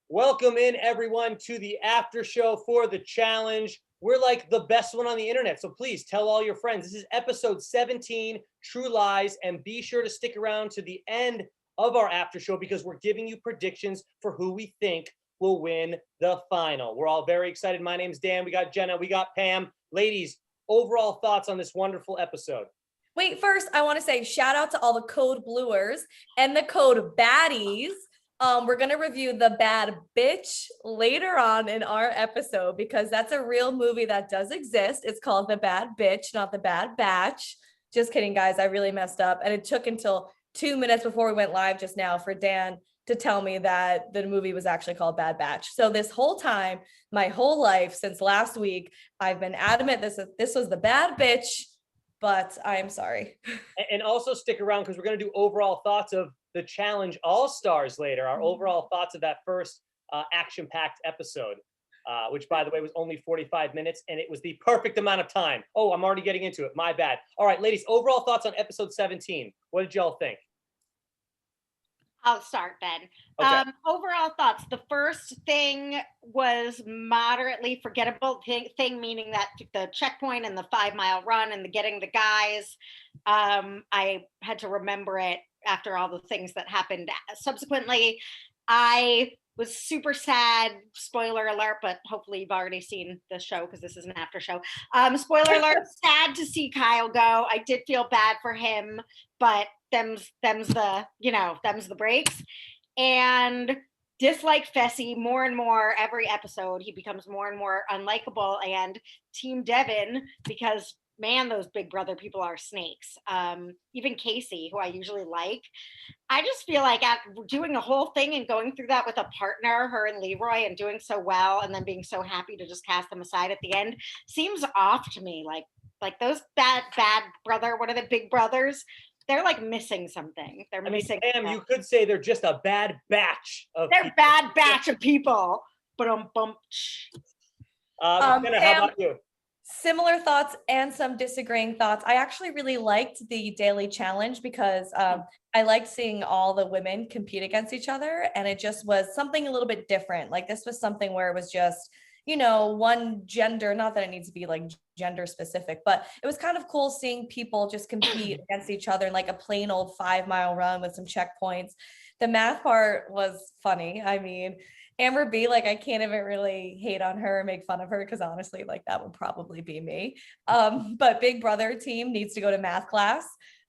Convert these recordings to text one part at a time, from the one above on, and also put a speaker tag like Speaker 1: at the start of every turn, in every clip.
Speaker 1: Welcome in, everyone, to the after show for the challenge. We're like the best one on the internet, so please tell all your friends. This is episode 17, True Lies, and be sure to stick around to the end of our after show because we're giving you predictions for who we think will win the final. We're all very excited. My name's Dan. We got Jenna. We got Pam. Ladies, overall thoughts on this wonderful episode?
Speaker 2: Wait, first, I want to say shout out to all the code bluers and the code baddies. We're going to review The Bad Bitch later on in our episode because that's a real movie that does exist. It's called The Bad Bitch, not The Bad Batch. Just kidding, guys. I really messed up. And it took until 2 minutes before we went live just now for Dan to tell me that the movie was actually called Bad Batch. So this whole time, my whole life since last week, I've been adamant this was The Bad Bitch, but I am sorry.
Speaker 1: And also stick around because we're going to do overall thoughts of the challenge all-stars later, our overall thoughts of that first action-packed episode, which, by the way, was only 45 minutes, and it was the perfect amount of time. Oh, I'm already getting into it. My bad. All right, ladies, overall thoughts on episode 17. What did y'all think?
Speaker 3: I'll start then.
Speaker 1: Okay.
Speaker 3: Overall thoughts. The first thing was moderately forgettable thing, meaning that the checkpoint and the 5 mile run and the getting the guys. I had to remember it after all the things that happened subsequently. I was super sad, spoiler alert, but hopefully you've already seen the show because this is an after show. Spoiler alert, sad to see Kyle go. I did feel bad for him, but them's the breaks. And dislike Fessy more and more every episode. He becomes more and more unlikable. And Team Devin, because man, those Big Brother people are snakes. Even Casey, who I usually like. I just feel like doing the whole thing and going through that with a partner, her and Leroy, and doing so well, and then being so happy to just cast them aside at the end seems off to me. Like those bad brother, what are the Big Brothers? They're like missing something. They're missing.
Speaker 1: Pam, you could say they're just a bad batch of
Speaker 3: people. Bad batch of people. Jenna,
Speaker 1: how about you?
Speaker 2: Similar thoughts and some disagreeing thoughts. I actually really liked the daily challenge because I liked seeing all the women compete against each other, and it just was something a little bit different. Like this was something where it was just, one gender, not that it needs to be like gender specific, but it was kind of cool seeing people just compete against each other in like a plain old 5 mile run with some checkpoints. The math part was funny. I mean, Amber B, like I can't even really hate on her and make fun of her because honestly, like that would probably be me. But Big Brother team needs to go to math class.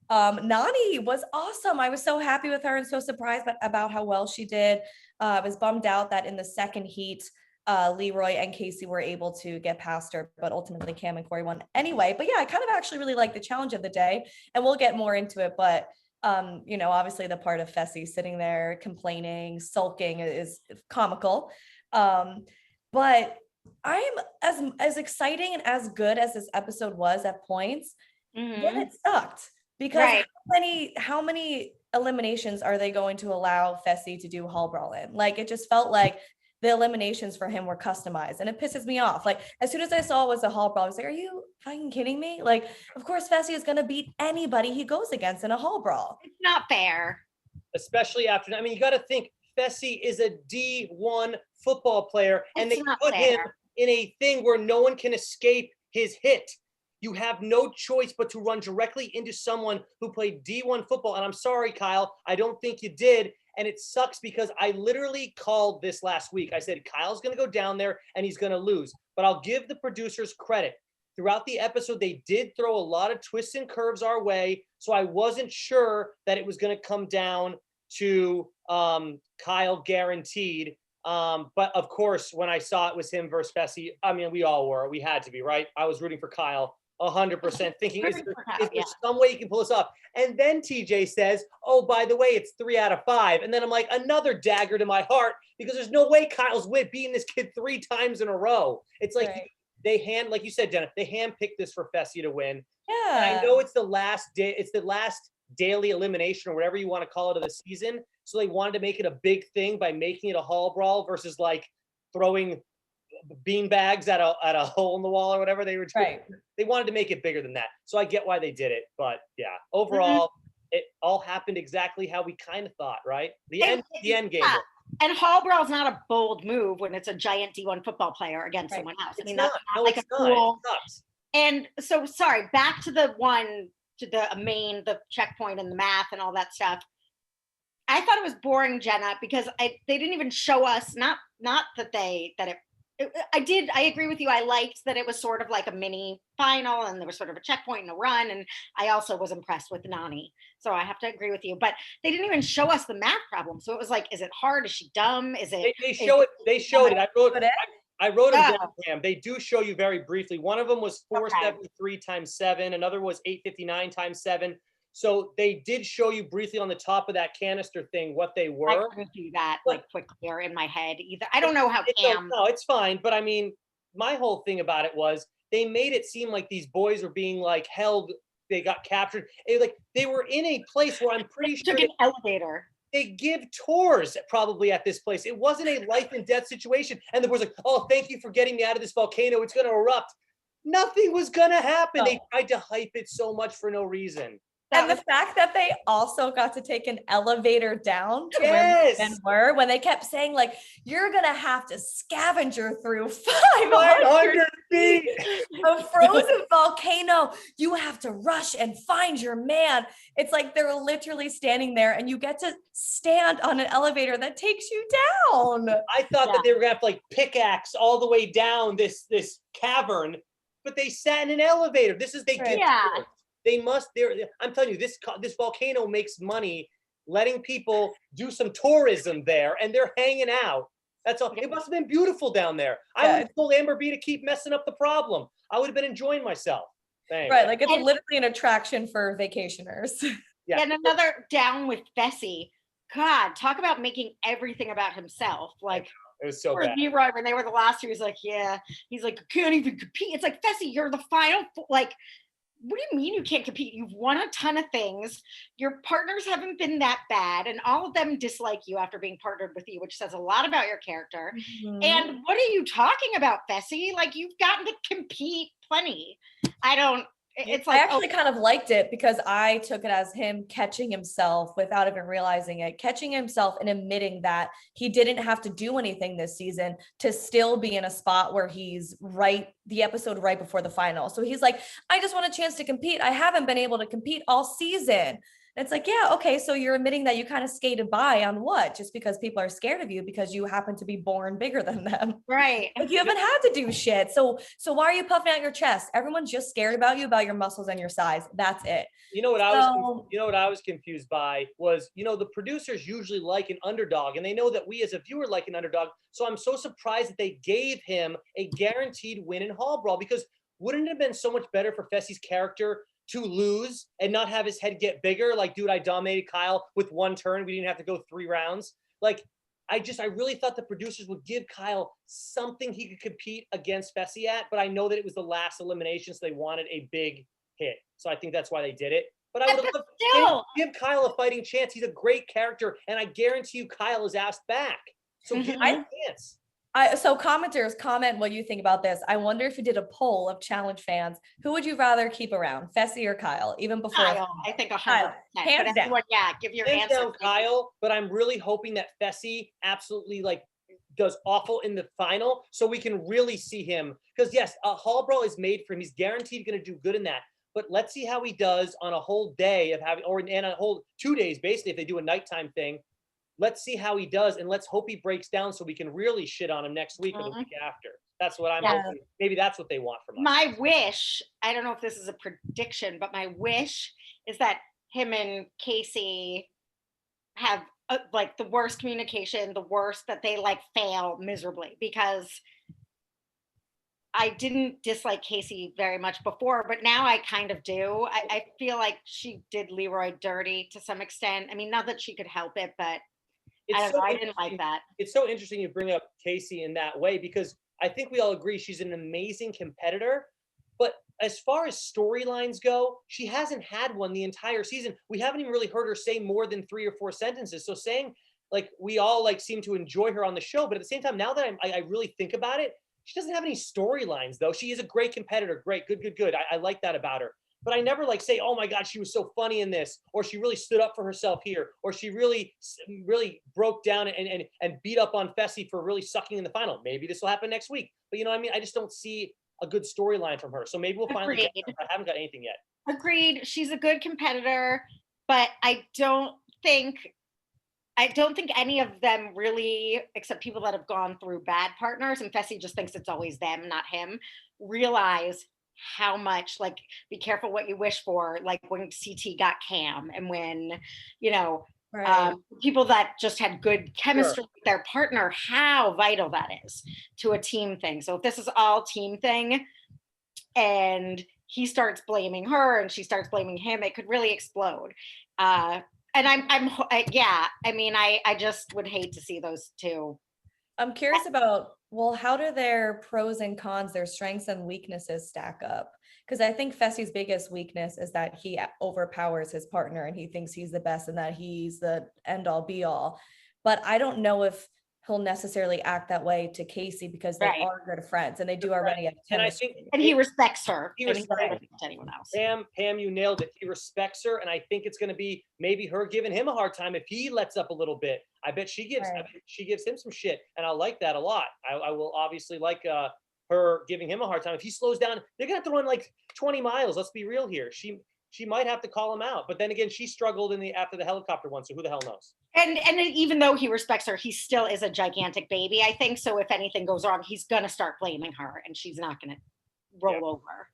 Speaker 2: Nani was awesome. I was so happy with her and so surprised about how well she did. I was bummed out that in the second heat, Leroy and Casey were able to get past her, but ultimately Cam and Corey won anyway. But yeah, I kind of actually really like the challenge of the day, and we'll get more into it. But obviously the part of Fessy sitting there complaining, sulking is comical. But I'm as exciting and as good as this episode was at points, yet it sucked because how many eliminations are they going to allow Fessy to do hall brawl in? Like it just felt like the eliminations for him were customized, and it pisses me off. Like as soon as I saw it was a hall brawl, I was like, are you fucking kidding me? Like, of course Fessy is going to beat anybody he goes against in a hall brawl.
Speaker 3: It's not fair.
Speaker 1: Especially after, I mean, you got to think Fessy is a D1 football player, and they put him in a thing where no one can escape his hit. You have no choice but to run directly into someone who played D1 football. And I'm sorry, Kyle, I don't think you did. And it sucks because I literally called this last week. I said, Kyle's going to go down there and he's going to lose. But I'll give the producers credit. Throughout the episode, they did throw a lot of twists and curves our way. So I wasn't sure that it was going to come down to Kyle guaranteed. But of course, when I saw it was him versus Fessy, I mean, we all were. We had to be, right? I was rooting for Kyle 100%, thinking, is there some way you can pull this off? And then TJ says, oh, by the way, it's 3 out of 5. And then I'm like, another dagger to my heart, because there's no way Kyle's beating this kid 3 times in a row. It's like like you said, Jenna, they handpicked this for Fessy to win. Yeah. And I know it's the last day, it's the last daily elimination or whatever you want to call it of the season. So they wanted to make it a big thing by making it a hall brawl versus like throwing bean bags at a hole in the wall or whatever they were doing. Right. They wanted to make it bigger than that. So I get why they did it. But yeah, overall, it all happened exactly how we kind of thought, right? The end game.
Speaker 3: And Hall Brawl's not a bold move when it's a giant D1 football player against someone else. I mean, that's not like a cool. And so, sorry, back to the checkpoint and the math and all that stuff. I thought it was boring, Jenna, because they didn't even show us, not that I agree with you. I liked that it was sort of like a mini final and there was sort of a checkpoint and a run. And I also was impressed with Nani. So I have to agree with you, but they didn't even show us the math problem. So it was like, is it hard? Is she dumb? Is it?
Speaker 1: They showed it. I wrote them down, Pam. They do show you very briefly. One of them was 473 times 7. Another was 859 times 7. So they did show you briefly on the top of that canister thing what they were.
Speaker 3: I couldn't do that like quickly or in my head either. I don't know how Cam.
Speaker 1: No, it's fine. But I mean, my whole thing about it was they made it seem like these boys were being like held. They got captured. They were in a place where I'm pretty sure
Speaker 3: took an elevator.
Speaker 1: They give tours probably at this place. It wasn't a life and death situation. And the boys like, oh, thank you for getting me out of this volcano. It's going to erupt. Nothing was going to happen. They tried to hype it so much for no reason.
Speaker 2: And the fact that they also got to take an elevator down to where the men were, when they kept saying, like, you're going to have to scavenger through 500 feet of frozen volcano. You have to rush and find your man. It's like they're literally standing there and you get to stand on an elevator that takes you down.
Speaker 1: I thought that they were going to have to like pickaxe all the way down this cavern, but they sat in an elevator. I'm telling you, this volcano makes money letting people do some tourism there, and they're hanging out. That's all. It must have been beautiful down there. I would have told Amber B to keep messing up the problem. I would have been enjoying myself. Thanks.
Speaker 2: Right, like it's literally an attraction for vacationers.
Speaker 3: Yeah. And another down with Fessy. God, talk about making everything about himself. Like,
Speaker 1: it was so bad.
Speaker 3: Leroy, when they were the last two, he's like, he's like, can't even compete. It's like, Fessy, you're the final, like, what do you mean you can't compete? You've won a ton of things. Your partners haven't been that bad, and all of them dislike you after being partnered with you, which says a lot about your character. Mm-hmm. And what are you talking about, Fessy? Like, you've gotten to compete plenty. It's like,
Speaker 2: I actually kind of liked it because I took it as him catching himself without even realizing it, catching himself and admitting that he didn't have to do anything this season to still be in a spot where he's the episode right before the final. So he's like, I just want a chance to compete. I haven't been able to compete all season. And it's like, yeah, okay. So you're admitting that you kind of skated by on what? Just because people are scared of you because you happen to be born bigger than them.
Speaker 3: Right.
Speaker 2: Like you haven't had to do shit. So why are you puffing out your chest? Everyone's just scared about you, about your muscles and your size. That's it.
Speaker 1: You know what I was confused by was, the producers usually like an underdog, and they know that we as a viewer like an underdog. So I'm so surprised that they gave him a guaranteed win in Hall Brawl, because wouldn't it have been so much better for Fessy's character to lose and not have his head get bigger? Like, dude, I dominated Kyle with one turn. We didn't have to go 3 rounds. Like, I really thought the producers would give Kyle something he could compete against Fessy at, but I know that it was the last elimination, so they wanted a big hit. So I think that's why they did it. But I would love give Kyle a fighting chance. He's a great character, and I guarantee you Kyle is asked back. So give him a chance.
Speaker 2: So commenters, comment what you think about this. I wonder if you did a poll of challenge fans, who would you rather keep around, Fessy or Kyle, even before?
Speaker 3: Kyle, I think 100%.
Speaker 2: Hands down.
Speaker 3: Give your
Speaker 1: hands
Speaker 3: answer.
Speaker 1: Down, Kyle, but I'm really hoping that Fessy absolutely does awful in the final, so we can really see him. Because yes, Hall Brawl is made for him. He's guaranteed going to do good in that. But let's see how he does on a whole day of having, and a whole 2 days, basically, if they do a nighttime thing. Let's see how he does, and let's hope he breaks down so we can really shit on him next week or the week after. That's what I'm hoping. Maybe that's what they want from us.
Speaker 3: My wish, I don't know if this is a prediction, but my wish is that him and Casey have the worst communication, the worst, that they fail miserably, because I didn't dislike Casey very much before, but now I kind of do. I feel like she did Leroy dirty to some extent. I mean, not that she could help it, but I didn't like that.
Speaker 1: It's so interesting you bring up Casey in that way, because I think we all agree she's an amazing competitor. But as far as storylines go, she hasn't had one the entire season. We haven't even really heard her say more than 3 or 4 sentences. So saying we all seem to enjoy her on the show, but at the same time, now that I really think about it, she doesn't have any storylines though. She is a great competitor. Great, good. I like that about her. but I never like say, oh my God, she was so funny in this, or she really stood up for herself here, or she really broke down and beat up on Fessy for really sucking in the final. Maybe this will happen next week, but you know what I mean? I just don't see a good storyline from her. So maybe we'll finally get her. I haven't got anything yet.
Speaker 3: Agreed. She's a good competitor, but I don't think any of them really, except people that have gone through bad partners, and Fessy just thinks it's always them, not him, realize how much, like, be careful what you wish for, like when CT got Cam, and when, you know, people that just had good chemistry with their partner, how vital that is to a team thing. So if this is all team thing and he starts blaming her and she starts blaming him, it could really explode. And I just would hate to see those two.
Speaker 2: I'm curious about, well, how do their pros and cons, their strengths and weaknesses stack up? Because I think Fessy's biggest weakness is that he overpowers his partner and he thinks he's the best and that he's the end all be all. But I don't know if he'll necessarily act that way to Casey because they are good friends and they do already have chemistry.
Speaker 3: And he respects her.
Speaker 1: He respects anyone else. Pam, you nailed it. He respects her, and I think it's going to be maybe her giving him a hard time if he lets up a little bit. I bet she gives him some shit, and I like that a lot. I will obviously like her giving him a hard time. If he slows down, they're gonna have to run like 20 miles. Let's be real here. She might have to call him out, but then again, she struggled after the helicopter one, so who the hell knows?
Speaker 3: And even though he respects her, he still is a gigantic baby, I think. So if anything goes wrong, he's gonna start blaming her, and she's not gonna roll over.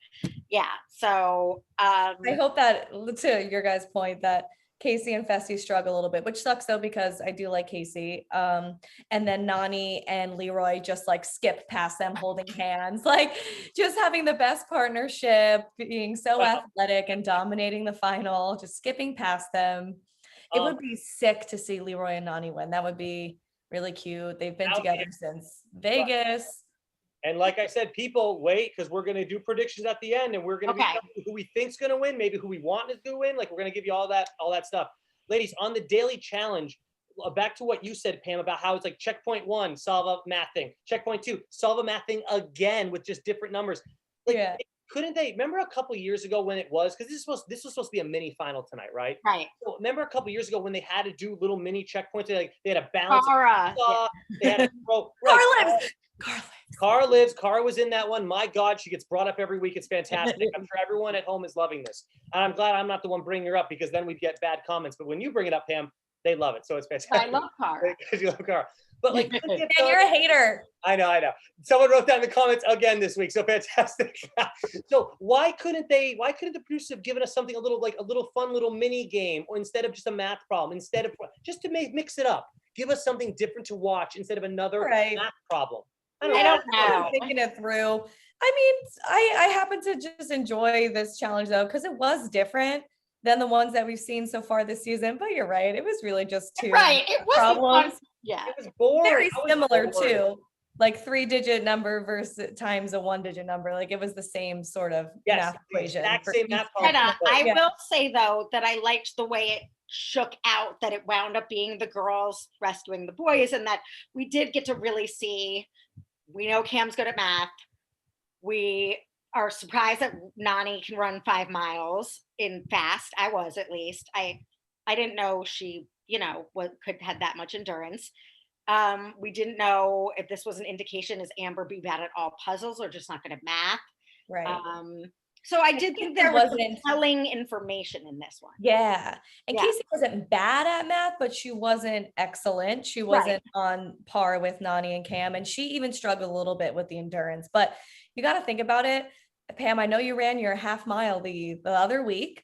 Speaker 3: Yeah. So
Speaker 2: I hope that, to your guys' point, that Casey and Fessy struggle a little bit, which sucks though, because I do like Casey. And then Nany and Leroy just like skip past them holding hands, like just having the best partnership, being so athletic and dominating the final, just skipping past them. It would be sick to see Leroy and Nany win. That would be really cute. They've been together since Vegas.
Speaker 1: And like I said, people wait, because we're going to do predictions at the end, and we're going to be who we think's going to win, maybe who we want is going to win. Like, we're going to give you all that stuff. Ladies, on the daily challenge, back to what you said, Pam, about how it's like checkpoint 1, solve a math thing. Checkpoint 2, solve a math thing again with just different numbers. Like, couldn't they remember a couple years ago when it was, because this was supposed to be a mini final tonight, right?
Speaker 3: Right.
Speaker 1: So remember a couple years ago when they had to do little mini checkpoints, they had a balance. They had to throw. Cara lives. Cara was in that one. My God, she gets brought up every week. It's fantastic. I'm sure everyone at home is loving this. And I'm glad I'm not the one bringing her up, because then we'd get bad comments. But when you bring it up, Pam, they love it. So it's fantastic.
Speaker 3: I love Cara.
Speaker 1: Because you love Cara. But like,
Speaker 2: and you're a hater.
Speaker 1: I know. Someone wrote that in the comments again this week. So fantastic. So why couldn't the producers have given us something a little fun little mini game, or instead of just a math problem, just to mix it up, give us something different to watch instead of another math problem. I don't know.
Speaker 2: Thinking it through. I mean, I happen to just enjoy this challenge though, because it was different than the ones that we've seen so far this season. But you're right, it was really just two problems.
Speaker 3: Yeah,
Speaker 1: it was boring.
Speaker 2: Very similar too, like 3-digit number versus times a 1-digit number. Like it was the same sort of math equation.
Speaker 3: Same math Jenna, I will say though that I liked the way it shook out, that it wound up being the girls rescuing the boys, and that we did get to really see. We know Cam's good at math. We are surprised that Nany can run 5 miles in fast. I was, at least. I didn't know she, could had that much endurance. We didn't know if this was an indication, is Amber be bad at all puzzles or just not good at math?
Speaker 2: Right.
Speaker 3: So I did think there was compelling information in this one.
Speaker 2: Yeah. And Casey wasn't bad at math, but she wasn't excellent. She wasn't on par with Nany and Cam. And she even struggled a little bit with the endurance. But you got to think about it. Pam, I know you ran your half mile the other week.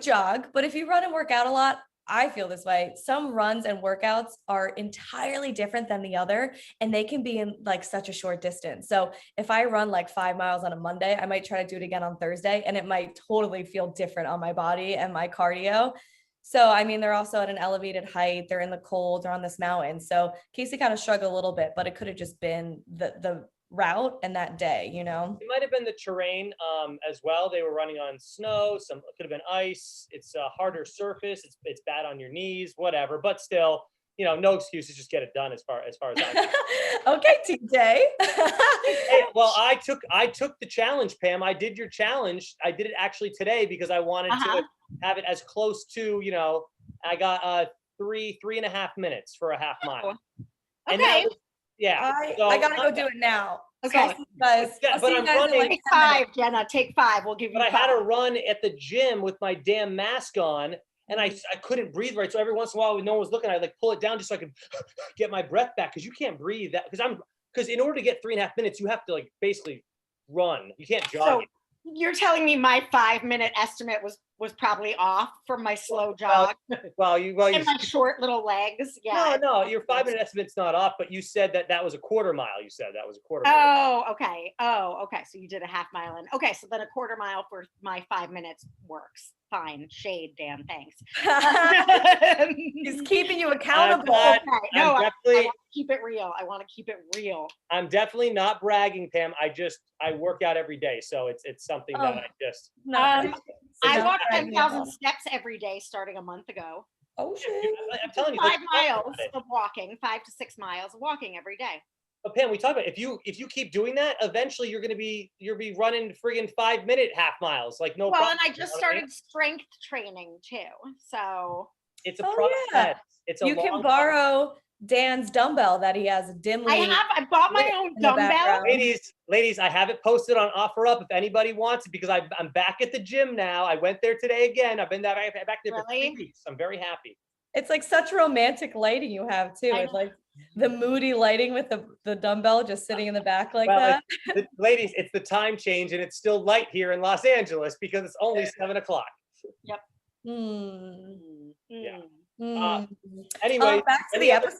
Speaker 2: Jog. But if you run and work out a lot, I feel this way. Some runs and workouts are entirely different than the other, and they can be in like such a short distance. So if I run like 5 miles on a Monday, I might try to do it again on Thursday, and it might totally feel different on my body and my cardio. So, I mean, they're also at an elevated height. They're in the cold. They're on this mountain. So Casey kind of struggled a little bit, but it could have just been the route and that day, It
Speaker 1: might have been the terrain as well. They were running on snow. Some could have been ice. It's a harder surface. It's bad on your knees, whatever. But still, no excuses, just get it done as far as I'm
Speaker 2: Okay, TJ.
Speaker 1: Hey, well, I took the challenge, Pam. I did your challenge. I did it actually today because I wanted to have it as close to, I got 3.5 minutes for a half mile.
Speaker 3: Okay.
Speaker 2: I gotta go do it now.
Speaker 3: Okay.
Speaker 2: So I'll see you guys.
Speaker 1: But I'm running.
Speaker 3: Take 5, Jenna. Take 5. We'll give you.
Speaker 1: But I
Speaker 3: 5.
Speaker 1: had to run at the gym with my damn mask on, and I couldn't breathe right. So every once in a while, when no one was looking, I'd like pull it down just so I could get my breath back, because you can't breathe that. Because in order to get 3.5 minutes, you have to like basically run. You can't jog.
Speaker 3: So you're telling me my 5-minute estimate was probably off from my slow jog and my short little legs. Yeah.
Speaker 1: No, your 5-minute estimate's not off, but you said that was a quarter mile. You said that was a quarter mile.
Speaker 3: Oh, okay. So you did a half mile in. Okay, so then a quarter mile for my 5 minutes works. Fine. Shade, Dan. Thanks.
Speaker 2: He's keeping you accountable.
Speaker 3: I want to keep it real.
Speaker 1: I'm definitely not bragging, Pam. I work out every day, so it's something that I just.
Speaker 3: I walk 10,000 steps every day starting a month ago.
Speaker 2: Oh shit!
Speaker 1: I'm telling you,
Speaker 3: 5 miles of walking, 5 to 6 miles of walking every day.
Speaker 1: But Pam, we talked about if you keep doing that, eventually you'll be running friggin' 5-minute half miles, like no problem.
Speaker 3: Well, and I just started strength training too, so
Speaker 1: it's a process. Yeah.
Speaker 2: You can borrow Dan's dumbbell that he has dimly.
Speaker 3: I bought my own dumbbell.
Speaker 1: Ladies, I have it posted on OfferUp if anybody wants it, because I'm back at the gym now. I went there today again. I've been back there for 3 weeks. I'm very happy.
Speaker 2: It's like such romantic lighting you have too. It's like the moody lighting with the dumbbell just sitting in the back like that.
Speaker 1: Ladies, it's the time change and it's still light here in Los Angeles because it's only 7:00.
Speaker 3: Yep.
Speaker 1: Yeah.
Speaker 2: Anyway, back to the episode.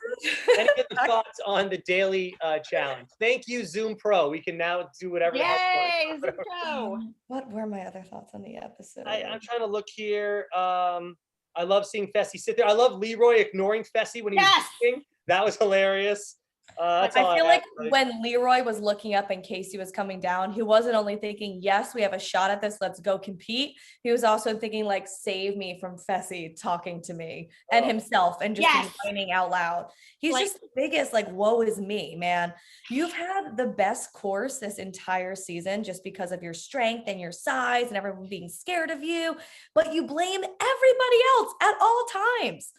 Speaker 1: Any other thoughts on the daily challenge? Thank you, Zoom Pro. We can now do whatever.
Speaker 3: Yay, Zoom Pro.
Speaker 2: What were my other thoughts on the episode?
Speaker 1: I'm trying to look here. I love seeing Fessy sit there. I love Leroy ignoring Fessy when he was speaking. That was hilarious. I
Speaker 2: feel like when Leroy was looking up and Casey was coming down, he wasn't only thinking, yes, we have a shot at this, let's go compete. He was also thinking like, save me from Fessy talking to me and himself and just complaining out loud. He's just the biggest like, woe is me, man. You've had the best course this entire season just because of your strength and your size and everyone being scared of you, but you blame everybody else at all times.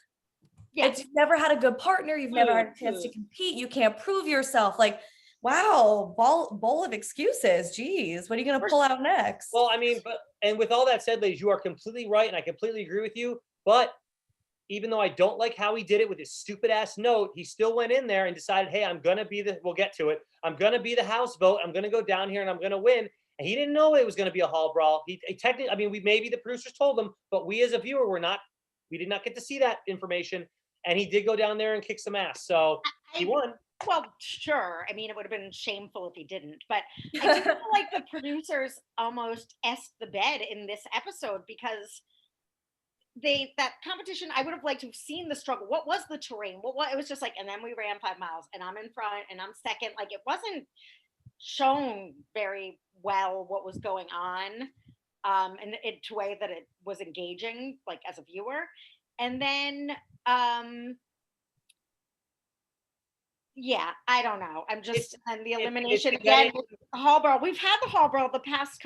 Speaker 2: Yes. You've never had a good partner. You've never had a chance to compete. You can't prove yourself. Like, wow, bowl of excuses. Jeez, what are you going to pull out next?
Speaker 1: Well, I mean, and with all that said, ladies, you are completely right. And I completely agree with you. But even though I don't like how he did it with his stupid ass note, he still went in there and decided, hey, I'm going to be we'll get to it. I'm going to be the house vote. I'm going to go down here and I'm going to win. And he didn't know it was going to be a hall brawl. He technically, I mean, maybe the producers told him, but we as a viewer we did not get to see that information. And he did go down there and kick some ass. So he won.
Speaker 3: Well, sure. I mean, it would have been shameful if he didn't. But I do feel like the producers almost essed the bed in this episode because that competition, I would have liked to have seen the struggle. What was the terrain? It was just like, and then we ran 5 miles and I'm in front and I'm second. Like it wasn't shown very well what was going on and to a way that it was engaging, like as a viewer. And then, I don't know. I'm just, and the elimination again, the hall brawl. We've had the hall brawl the past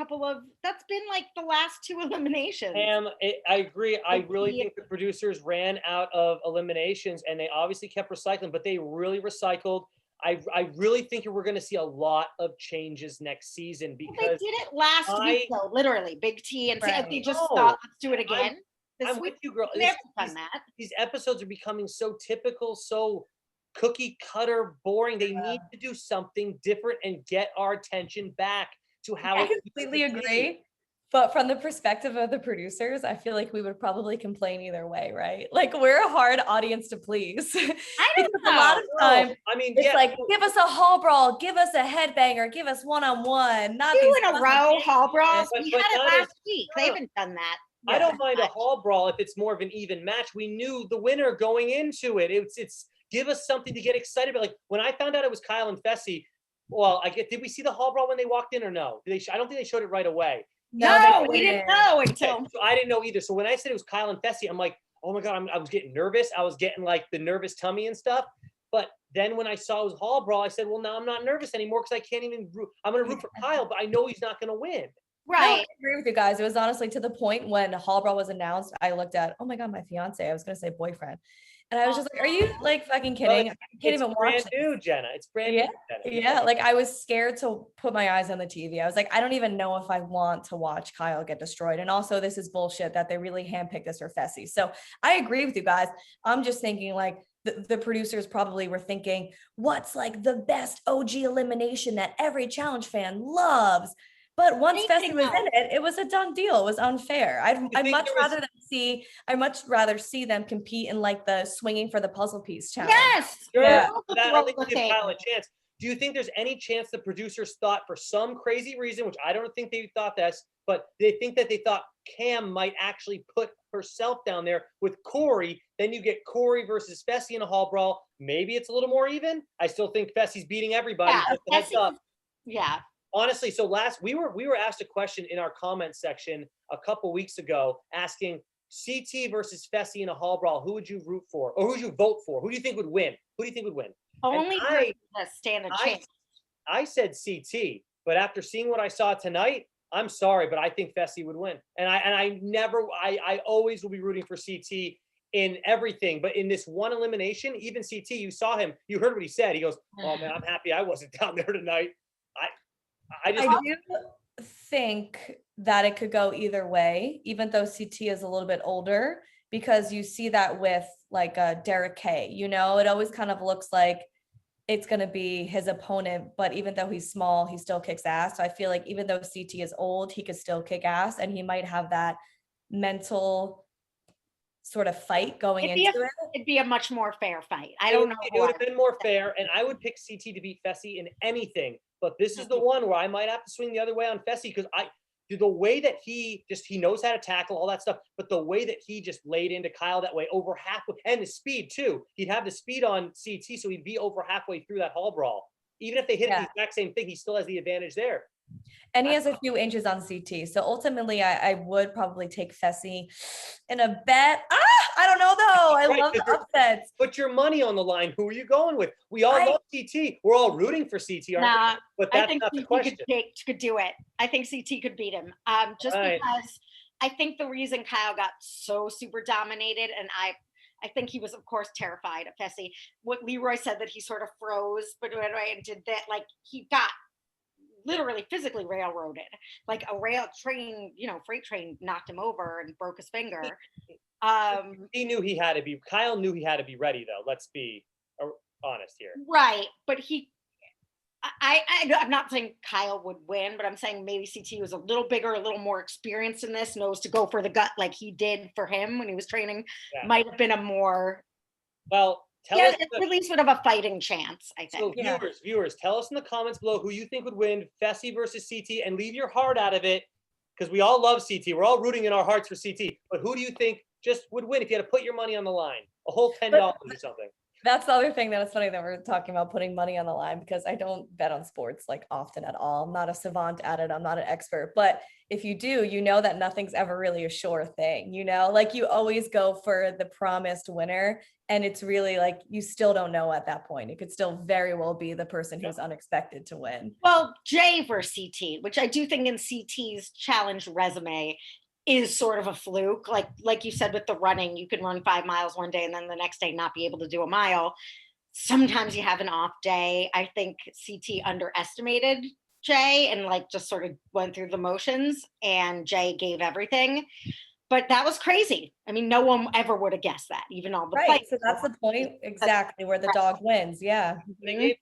Speaker 3: that's been like the last 2 eliminations.
Speaker 1: I agree. I really think the producers ran out of eliminations and they obviously kept recycling, but they really recycled. I really think we're going to see a lot of changes next season because
Speaker 3: they did it last week though, literally. Big T and they just thought, let's do it again.
Speaker 1: I'm with you, girl. These episodes are becoming so typical, so cookie cutter, boring. They need to do something different and get our attention back to how
Speaker 2: I completely agree. But from the perspective of the producers, I feel like we would probably complain either way, right? Like we're a hard audience to please.
Speaker 3: I don't know.
Speaker 2: A lot of time,
Speaker 1: I mean,
Speaker 2: it's like, give us a hall brawl, give us a headbanger, give us one-on-one. Not
Speaker 3: 2 in a row hall brawls. We had it last week. They haven't done that.
Speaker 1: I don't mind a hall brawl if it's more of an even match. We knew the winner going into it. It's give us something to get excited about. Like when I found out it was Kyle and Fessy, well, did we see the hall brawl when they walked in or no? I don't think they showed it right away.
Speaker 3: No, we didn't know until.
Speaker 1: So I didn't know either. So when I said it was Kyle and Fessy, I'm like, oh my God, I was getting nervous. I was getting like the nervous tummy and stuff. But then when I saw it was Hall Brawl, I said, well, now I'm not nervous anymore because I can't even root. I'm going to root for Kyle, but I know he's not going to win.
Speaker 2: No, I agree with you guys. It was honestly to the point when Hall Brawl was announced, I looked at, oh my God, my fiance. I was going to say boyfriend. And I was just like, are you like fucking kidding? I can't even watch
Speaker 1: brand new, Jenna. It's brand new, Jenna.
Speaker 2: Yeah, like I was scared to put my eyes on the TV. I was like, I don't even know if I want to watch Kyle get destroyed. And also, this is bullshit that they really handpicked this for Fessy. So I agree with you guys. I'm just thinking like the producers probably were thinking, what's like the best OG elimination that every challenge fan loves? But once Fessy was in it, it was a done deal. It was unfair. I'd much rather see them compete in like the swinging for the puzzle piece challenge.
Speaker 3: Yes.
Speaker 1: Sure. Yeah. That at least give Kyle a chance. Do you think there's any chance the producers thought for some crazy reason, which I don't think they thought this, but they think that they thought Cam might actually put herself down there with Corey? Then you get Corey versus Fessy in a Hall Brawl. Maybe it's a little more even. I still think Fessy's beating everybody.
Speaker 3: Yeah.
Speaker 1: Honestly, so we were asked a question in our comments section a couple weeks ago asking CT versus Fessy in a Hall Brawl, who would you root for? Or who would you vote for? Who do you think would win? Who do you think would win?
Speaker 3: Only to stand a chance.
Speaker 1: I said CT, but after seeing what I saw tonight, I'm sorry, but I think Fessy would win. And I always will be rooting for CT in everything, but in this one elimination, even CT, you saw him, you heard what he said. He goes, oh man, I'm happy I wasn't down there tonight. I
Speaker 2: do think that it could go either way, even though CT is a little bit older, because you see that with like Derek K. You know, it always kind of looks like it's going to be his opponent, but even though he's small, he still kicks ass. So I feel like even though CT is old, he could still kick ass, and he might have that mental sort of fight going into it.
Speaker 3: It'd be a much more fair fight. I don't know.
Speaker 1: It would have been more fair, and I would pick CT to beat Fessy in anything. But this is the one where I might have to swing the other way on Fessy because the way that he knows how to tackle all that stuff, but the way that he just laid into Kyle that way over halfway, and the speed too. He'd have the speed on CT, so he'd be over halfway through that Hall Brawl. Even if they hit the exact same thing, he still has the advantage there.
Speaker 2: And he has a few inches on CT. So ultimately, I would probably take Fessy in a bet. I don't know, though. I love the upsets.
Speaker 1: Put your money on the line. Who are you going with? We all love CT. We're all rooting for CT, aren't we? But that's not the question.
Speaker 3: Could do it. I think CT could beat him. Because I think the reason Kyle got so super dominated, and I think he was, of course, terrified of Fessy. What Leroy said that he sort of froze, but and did that, like he got literally physically railroaded, like a rail train, freight train knocked him over and broke his finger.
Speaker 1: He knew he had to be. Kyle knew he had to be ready, though. Let's be honest here.
Speaker 3: Right, but I'm not saying Kyle would win, but I'm saying maybe CT was a little bigger, a little more experienced in this, knows to go for the gut like he did for him when he was training. Yeah. Might have been a more at least would have a fighting chance, I think.
Speaker 1: So viewers, tell us in the comments below who you think would win, Fessy versus CT, and leave your heart out of it, because we all love CT. We're all rooting in our hearts for CT. But who do you think just would win if you had to put your money on the line? A whole $10 or something.
Speaker 2: That's the other thing that it's funny that we're talking about putting money on the line, because I don't bet on sports like often at all. I'm not a savant at it. I'm not an expert. But if you do, you know that nothing's ever really a sure thing, like you always go for the promised winner. And it's really like, you still don't know at that point. It could still very well be the person who's unexpected to win.
Speaker 3: Well, Jay versus CT, which I do think in CT's challenge resume is sort of a fluke. Like you said, with the running, you can run 5 miles one day and then the next day not be able to do a mile. Sometimes you have an off day. I think CT underestimated Jay and just sort of went through the motions, and Jay gave everything. But that was crazy. I mean, no one ever would have guessed that, even all the
Speaker 2: fights. So that's the point, exactly, where the dog wins. Yeah.
Speaker 1: They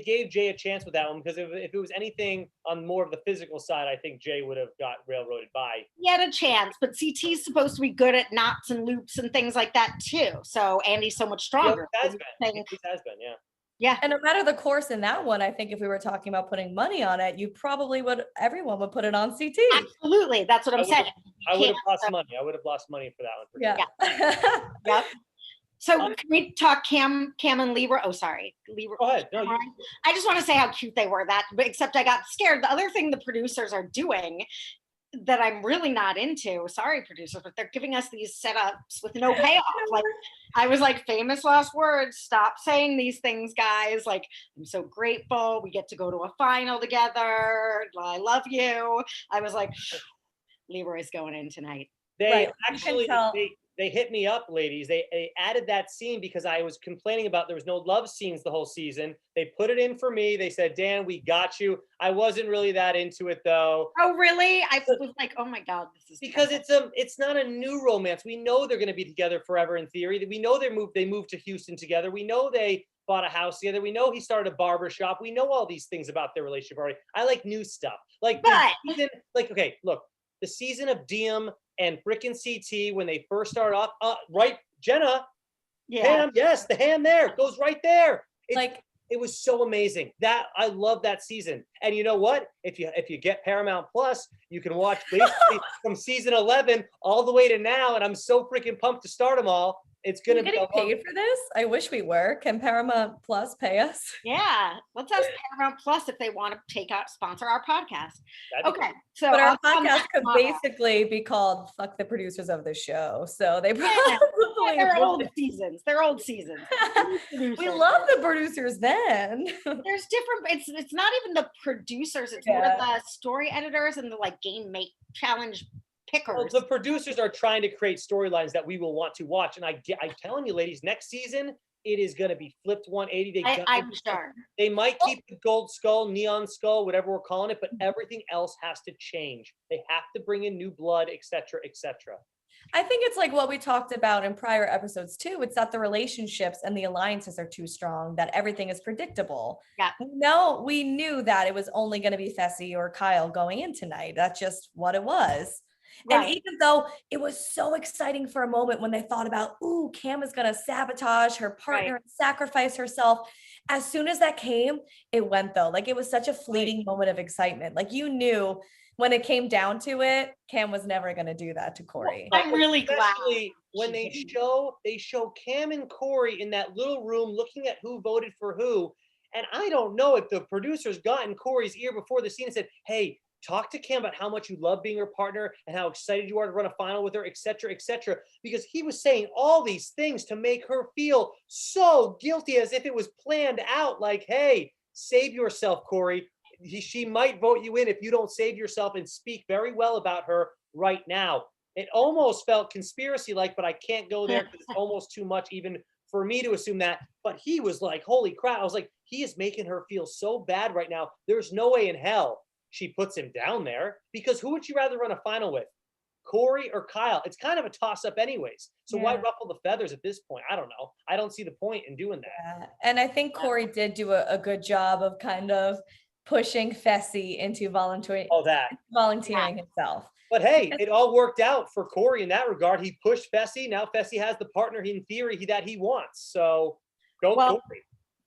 Speaker 1: gave Jay a chance with that one, because if it was anything on more of the physical side, I think Jay would have got railroaded by.
Speaker 3: He had a chance, but CT's supposed to be good at knots and loops and things like that too. So Andy's so much stronger.
Speaker 1: He has been, yeah.
Speaker 3: Yeah.
Speaker 2: And no matter the course in that one, I think if we were talking about putting money on it, everyone would put it on CT.
Speaker 3: Absolutely. That's what I'm saying.
Speaker 1: I would have lost money. I would have lost money for that one.
Speaker 3: Yeah. Yep. So can we talk Cam and Leroy? Oh, sorry. Leroy.
Speaker 1: Go ahead. No,
Speaker 3: I just want to say how cute they were, except I got scared. The other thing the producers are doing that I'm really not into. Sorry, producers, but they're giving us these setups with no payoff. Like, I was like, famous last words. Stop saying these things, guys. Like, I'm so grateful. We get to go to a final together. I love you. I was like, Leroy's going in tonight.
Speaker 1: They
Speaker 2: Right, you can
Speaker 1: actually
Speaker 2: tell.
Speaker 1: they hit me up, ladies. They added that scene because I was complaining about there was no love scenes the whole season. They put it in for me. They said, Dan, we got you. I wasn't really that into it though.
Speaker 3: Oh, really? I was like, oh my God, this is
Speaker 1: Because it's not a new romance. We know they're going to be together forever in theory. We know they moved to Houston together. We know they bought a house together. We know he started a barber shop. We know all these things about their relationship already. I like new stuff. Like the season, like, okay, look, the season of Diem and frickin' CT when they first started off, right, Jenna, ham, yes, the ham there goes right there. It was so amazing. That I love that season. And you know what? If you get Paramount Plus, you can watch basically from season 11 all the way to now. And I'm so freaking pumped to start them all. It's gonna be
Speaker 2: getting paid for this. I wish we were. Can Paramount Plus pay us?
Speaker 3: Yeah, let's ask Paramount Plus if they want to sponsor our podcast. Okay, so
Speaker 2: but our podcast could basically be called "Fuck the Producers of the Show." So they probably
Speaker 3: they're old seasons. They're old seasons.
Speaker 2: We love the producers. Then
Speaker 3: there's different. It's not even the producers. It's more the story editors and the like game make challenge pickers.
Speaker 1: Well, the producers are trying to create storylines that we will want to watch. And I'm telling you, ladies, next season, it is going to be flipped 180.
Speaker 3: I'm sure.
Speaker 1: They might keep the gold skull, neon skull, whatever we're calling it, but everything else has to change. They have to bring in new blood, etc., etc.
Speaker 2: I think it's like what we talked about in prior episodes too. It's that the relationships and the alliances are too strong, that everything is predictable.
Speaker 3: Yeah.
Speaker 2: No, we knew that it was only going to be Fessy or Kyle going in tonight. That's just what it was. Right. And even though it was so exciting for a moment when they thought about, ooh, Cam is going to sabotage her partner and sacrifice herself. As soon as that came, it went though. Like it was such a fleeting moment of excitement. Like you knew when it came down to it, Cam was never going to do that to Corey.
Speaker 3: I'm really glad.
Speaker 1: When they show Cam and Corey in that little room looking at who voted for who. And I don't know if the producers got in Corey's ear before the scene and said, hey, talk to Cam about how much you love being her partner and how excited you are to run a final with her, etc., etc. Because he was saying all these things to make her feel so guilty as if it was planned out. Like, hey, save yourself, Corey. She might vote you in if you don't save yourself and speak very well about her right now. It almost felt conspiracy-like, but I can't go there because it's almost too much even for me to assume that. But he was like, holy crap. I was like, he is making her feel so bad right now. There's no way in hell she puts him down there, because who would you rather run a final with, Corey or Kyle? It's kind of a toss-up anyways. So why ruffle the feathers at this point? I don't know. I don't see the point in doing that.
Speaker 2: Yeah. And I think Corey did do a good job of kind of pushing Fessy into volunteering himself.
Speaker 1: But hey, it all worked out for Corey in that regard. He pushed Fessy. Now Fessy has the partner in theory that he wants. So go Corey.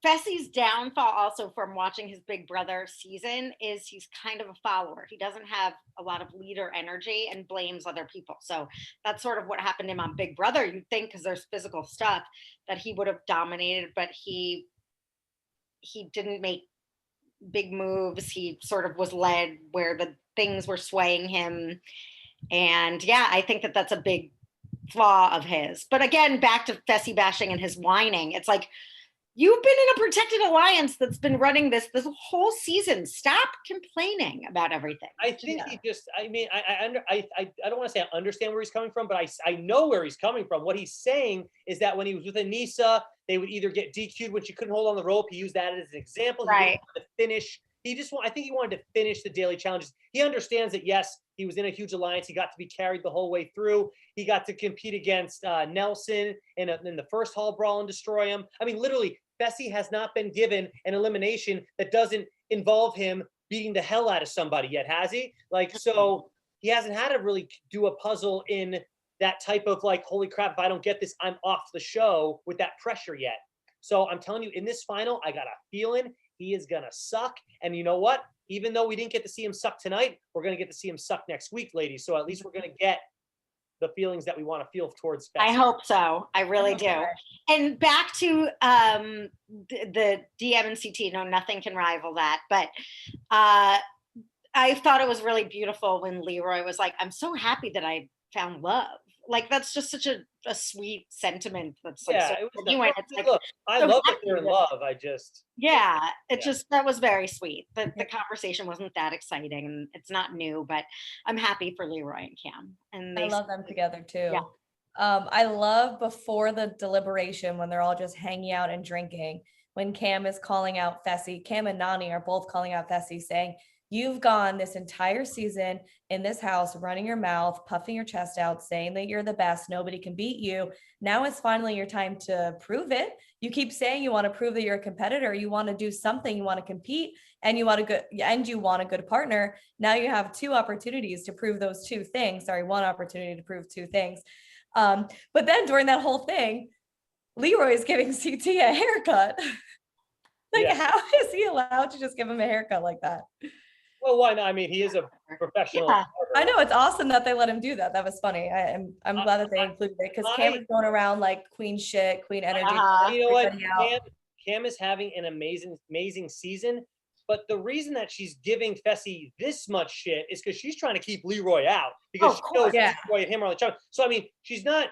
Speaker 3: Fessy's downfall also from watching his Big Brother season is he's kind of a follower. He doesn't have a lot of leader energy and blames other people. So that's sort of what happened to him on Big Brother. You'd think because there's physical stuff that he would have dominated, but he didn't make big moves. He sort of was led where the things were swaying him. And yeah, I think that that's a big flaw of his. But again, back to Fessy bashing and his whining. It's like, you've been in a protected alliance that's been running this whole season. Stop complaining about everything.
Speaker 1: I think he just, I mean, I don't want to say I understand where he's coming from, but I know where he's coming from. What he's saying is that when he was with Anissa, they would either get DQ'd when she couldn't hold on the rope. He used that as an example. He wanted to finish. I think he wanted to finish the daily challenges. He understands that, yes, he was in a huge alliance. He got to be carried the whole way through. He got to compete against Nelson in the first hall brawl and destroy him. I mean, literally, Fessy has not been given an elimination that doesn't involve him beating the hell out of somebody yet, has he? Like, so he hasn't had to really do a puzzle in that type of like, holy crap, if I don't get this, I'm off the show with that pressure yet. So I'm telling you, in this final, I got a feeling he is going to suck. And you know what? Even though we didn't get to see him suck tonight, we're going to get to see him suck next week, ladies. So at least we're going to get the feelings that we want to feel towards Fessy.
Speaker 3: I hope so. I really do. And back to the DM and CT. No, nothing can rival that. But I thought it was really beautiful when Leroy was like, I'm so happy that I found love. Like, that's just such a sweet sentiment. That's like, so
Speaker 1: Yeah, it was.
Speaker 3: genuine. It's like,
Speaker 1: Look, I
Speaker 3: so
Speaker 1: love that
Speaker 3: happy
Speaker 1: they're in
Speaker 3: that-
Speaker 1: love. I just.
Speaker 3: yeah, it
Speaker 1: Yeah.
Speaker 3: just, that was very sweet. The conversation wasn't that exciting, and it's not new, but I'm happy for Leroy and Cam. And
Speaker 2: I
Speaker 3: they,
Speaker 2: love them together too.
Speaker 3: Yeah.
Speaker 2: I love before the deliberation when they're all just hanging out and drinking, when Cam is calling out Fessy. Cam and Nani are both calling out Fessy, saying, you've gone this entire season in this house, running your mouth, puffing your chest out, saying that you're the best, nobody can beat you. Now it's finally your time to prove it. You keep saying you want to prove that you're a competitor, you want to do something, you want to compete, and you want a good partner. Now you have two opportunities to prove those two things. Sorry, one opportunity to prove two things. But then during that whole thing, Leroy is giving CT a haircut. Like,
Speaker 1: Yeah.
Speaker 2: how is he allowed to just give him a haircut like that?
Speaker 1: Well, why not? I mean, he is a professional.
Speaker 3: Yeah.
Speaker 2: I know, it's awesome that they let him do that. That was funny. I'm glad that they included it, because Cam is going around like queen shit, queen energy.
Speaker 1: You know what?
Speaker 2: everybody out.
Speaker 1: Cam is having an amazing season. But the reason that she's giving Fessy this much shit is because she's trying to keep Leroy out, because she knows
Speaker 2: Yeah.
Speaker 1: Leroy and him are on the chart. So I mean, she's not.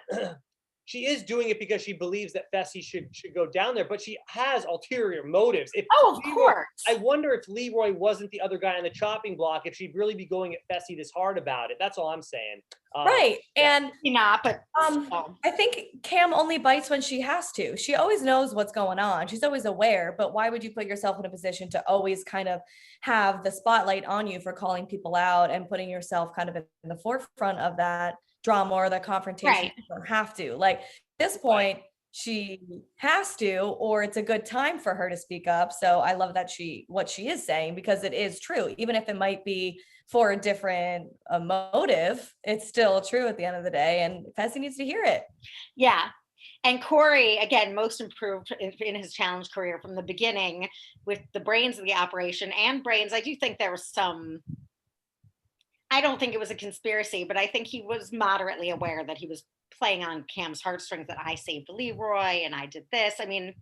Speaker 1: She is doing it because she believes that Fessy should go down there, but she has ulterior motives. If
Speaker 3: of
Speaker 1: Leroy,
Speaker 3: course.
Speaker 1: I wonder if Leroy wasn't the other guy on the chopping block, if she'd really be going at Fessy this hard about it. That's all I'm saying.
Speaker 2: Right. And
Speaker 3: not, but
Speaker 2: I think Cam only bites when she has to. She always knows what's going on. She's always aware, but why would you put yourself in a position to always kind of have the spotlight on you for calling people out and putting yourself kind of in the forefront of that drama or the confrontation?
Speaker 3: Right.
Speaker 2: You don't have to. Like, at this point, she has to, or it's a good time for her to speak up. So I love that what she is saying, because it is true, even if it might be for a different motive, it's still true at the end of the day, and Fessy needs to hear it.
Speaker 3: Yeah. And Corey, again, most improved in his challenge career from the beginning with the brains of the operation and brains. I do think there was some, I don't think it was a conspiracy, but I think he was moderately aware that he was playing on Cam's heartstrings, that I saved Leroy and I did this. I mean,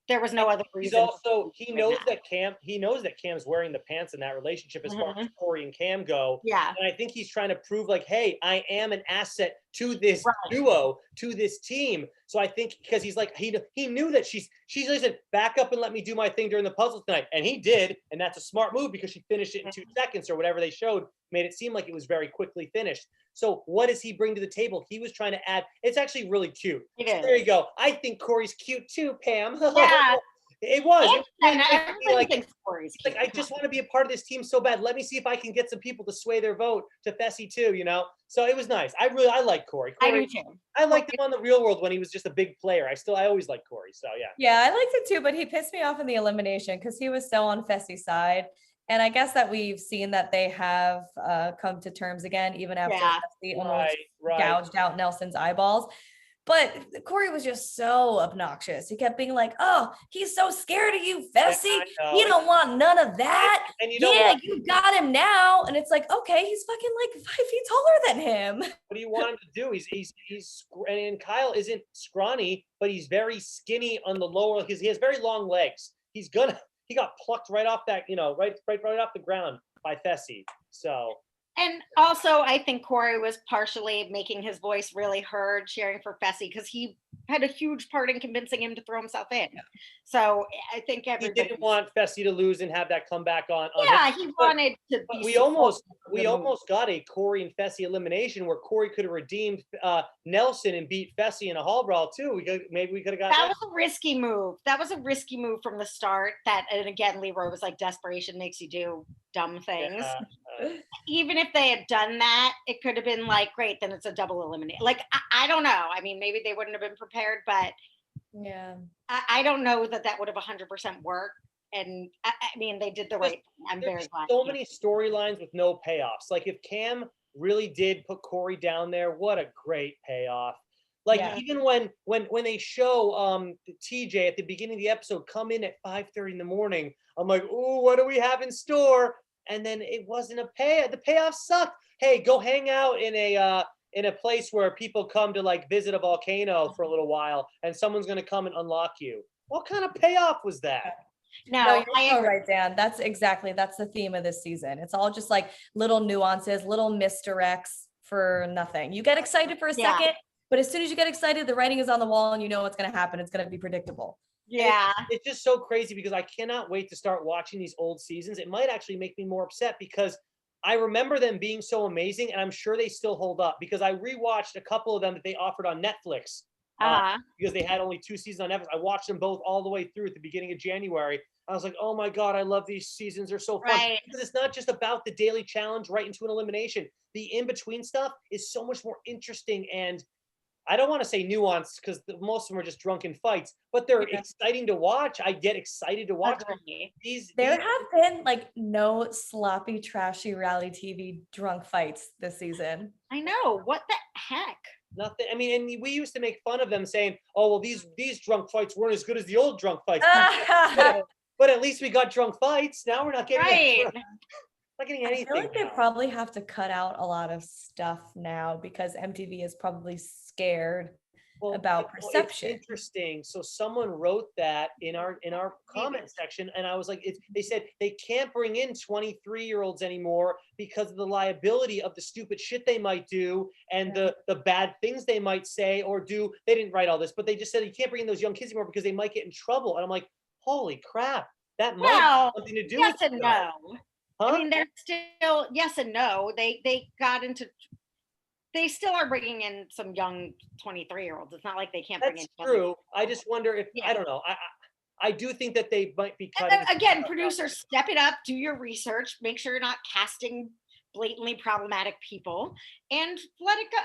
Speaker 3: there was no other reason.
Speaker 1: He's also, he knows that Cam's wearing the pants in that relationship as far as Corey and Cam go.
Speaker 3: Yeah.
Speaker 1: And I think he's trying to prove like, hey, I am an asset to this duo, to this team. So I think, because he's like, he knew that she's listen, back up and let me do my thing during the puzzle tonight. And he did. And that's a smart move, because she finished it in 2 seconds or whatever they showed, made it seem like it was very quickly finished. So what does he bring to the table? He was trying to add, it's actually really cute. So there you go. I think Corey's cute too, Pam.
Speaker 3: Yeah.
Speaker 1: It was.
Speaker 3: And everybody thinks Corey's cute.
Speaker 1: Like, I just want to be a part of this team so bad. Let me see if I can get some people to sway their vote to Fessy too, you know? So it was nice. I like Corey.
Speaker 3: I do too.
Speaker 1: I liked him on The Real World when he was just a big player. I always liked Corey. So yeah.
Speaker 2: Yeah, I liked it too, but he pissed me off in the elimination because he was so on Fessy's side. And I guess that we've seen that they have come to terms again, even after Fessy almost gouged out Nelson's eyeballs. But Corey was just so obnoxious. He kept being like, oh, he's so scared of you, Fessy. You don't want none of that.
Speaker 1: And you
Speaker 2: you got him now. And it's like, okay, he's fucking like 5 feet taller than him.
Speaker 1: What do you want him to do? He's and Kyle isn't scrawny, but he's very skinny on the lower, because he has very long legs. He got plucked right off that, right off the ground by Fessy. So.
Speaker 3: And also, I think Corey was partially making his voice really heard, cheering for Fessy, because he had a huge part in convincing him to throw himself in. Yeah. So I think everybody,
Speaker 1: he didn't want Fessy to lose and have that comeback on.
Speaker 3: Yeah, he wanted to.
Speaker 1: But we almost got a Corey and Fessy elimination where Corey could have redeemed Nelson and beat Fessy in a hall brawl too. Maybe we could have got
Speaker 3: that. Was a risky move. That was a risky move from the start. And again, Leroy was like, desperation makes you do dumb things. Even if they had done that, it could have been like, great, then it's a double elimination. Like, I don't know. I mean, maybe they wouldn't have been prepared, but
Speaker 2: yeah,
Speaker 3: I don't know that would have 100% worked. And I mean, they did the right thing. I'm very glad.
Speaker 1: So many storylines with no payoffs. Like, if Cam really did put Corey down there, what a great payoff. Like, even when they show TJ at the beginning of the episode come in at 5:30 in the morning, I'm like, ooh, what do we have in store? And then it wasn't a payoff. The payoff sucked. Hey, go hang out in a place where people come to like visit a volcano for a little while, and someone's gonna come and unlock you. What kind of payoff was that?
Speaker 2: No, you're
Speaker 3: I
Speaker 2: so
Speaker 3: agree.
Speaker 2: right, Dan. That's the theme of this season. It's all just like little nuances, little misdirects for nothing. You get excited for a second, but as soon as you get excited, the writing is on the wall and you know what's going to happen. It's going to be predictable.
Speaker 3: Yeah.
Speaker 1: It's just so crazy because I cannot wait to start watching these old seasons. It might actually make me more upset because I remember them being so amazing, and I'm sure they still hold up because I rewatched a couple of them that they offered on Netflix because they had only 2 seasons on Netflix. I watched them both all the way through at the beginning of January. I was like, oh my God, I love these seasons. They're so fun.
Speaker 3: Right.
Speaker 1: Because it's not just about the daily challenge right into an elimination. The in-between stuff is so much more interesting, and I don't want to say nuanced because most of them are just drunken fights, but they're exciting to watch. I get excited to watch these.
Speaker 2: There have been like no sloppy, trashy reality TV drunk fights this season.
Speaker 3: I know. What the heck?
Speaker 1: Nothing. I mean, and we used to make fun of them saying, "Oh, well, these drunk fights weren't as good as the old drunk fights." But at least we got drunk fights. Now we're not getting not getting anything.
Speaker 2: I feel like they probably have to cut out a lot of stuff now because MTV is probably scared about perception.
Speaker 1: It's interesting. So someone wrote that in our comment section, and I was like, they said they can't bring in 23-year-olds anymore because of the liability of the stupid shit they might do and the bad things they might say or do. They didn't write all this, but they just said you can't bring in those young kids anymore because they might get in trouble. And I'm like, holy crap, that might have something to do with
Speaker 3: it. No.
Speaker 1: Huh?
Speaker 3: I mean, they're still yes and no. They got into. They still are bringing in some young 23-year-olds. It's not like they can't bring in.
Speaker 1: That's true. I just wonder if I don't know. I do think that they might be cutting.
Speaker 3: Again, producers, step it up. Do your research. Make sure you're not casting blatantly problematic people, and let it go.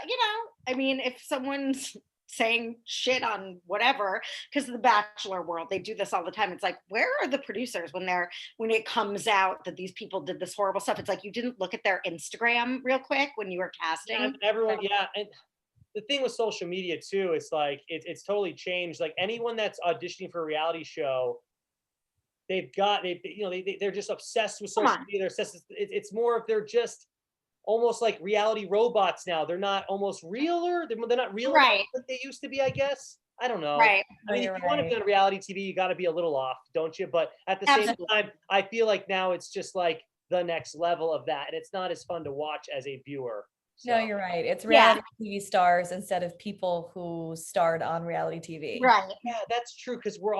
Speaker 3: I mean, if someone's saying shit on whatever, because of the Bachelor world, they do this all the time. It's like, where are the producers when it comes out that these people did this horrible stuff? It's like you didn't look at their Instagram real quick when you were casting.
Speaker 1: Yeah, everyone, and the thing with social media too, it's like it's totally changed. Like anyone that's auditioning for a reality show, they're just obsessed with social media. They're obsessed. It's more if they're just almost like reality robots now. They're not almost realer. They're not real like they used to be, I guess. I don't know.
Speaker 3: Right.
Speaker 1: I mean, if you want to be on reality TV, you got to be a little off, don't you? But at the same time, I feel like now it's just like the next level of that. And it's not as fun to watch as a viewer. So.
Speaker 2: No, you're right. It's reality TV stars instead of people who starred on reality TV.
Speaker 3: Right.
Speaker 1: Yeah, that's true. Because we're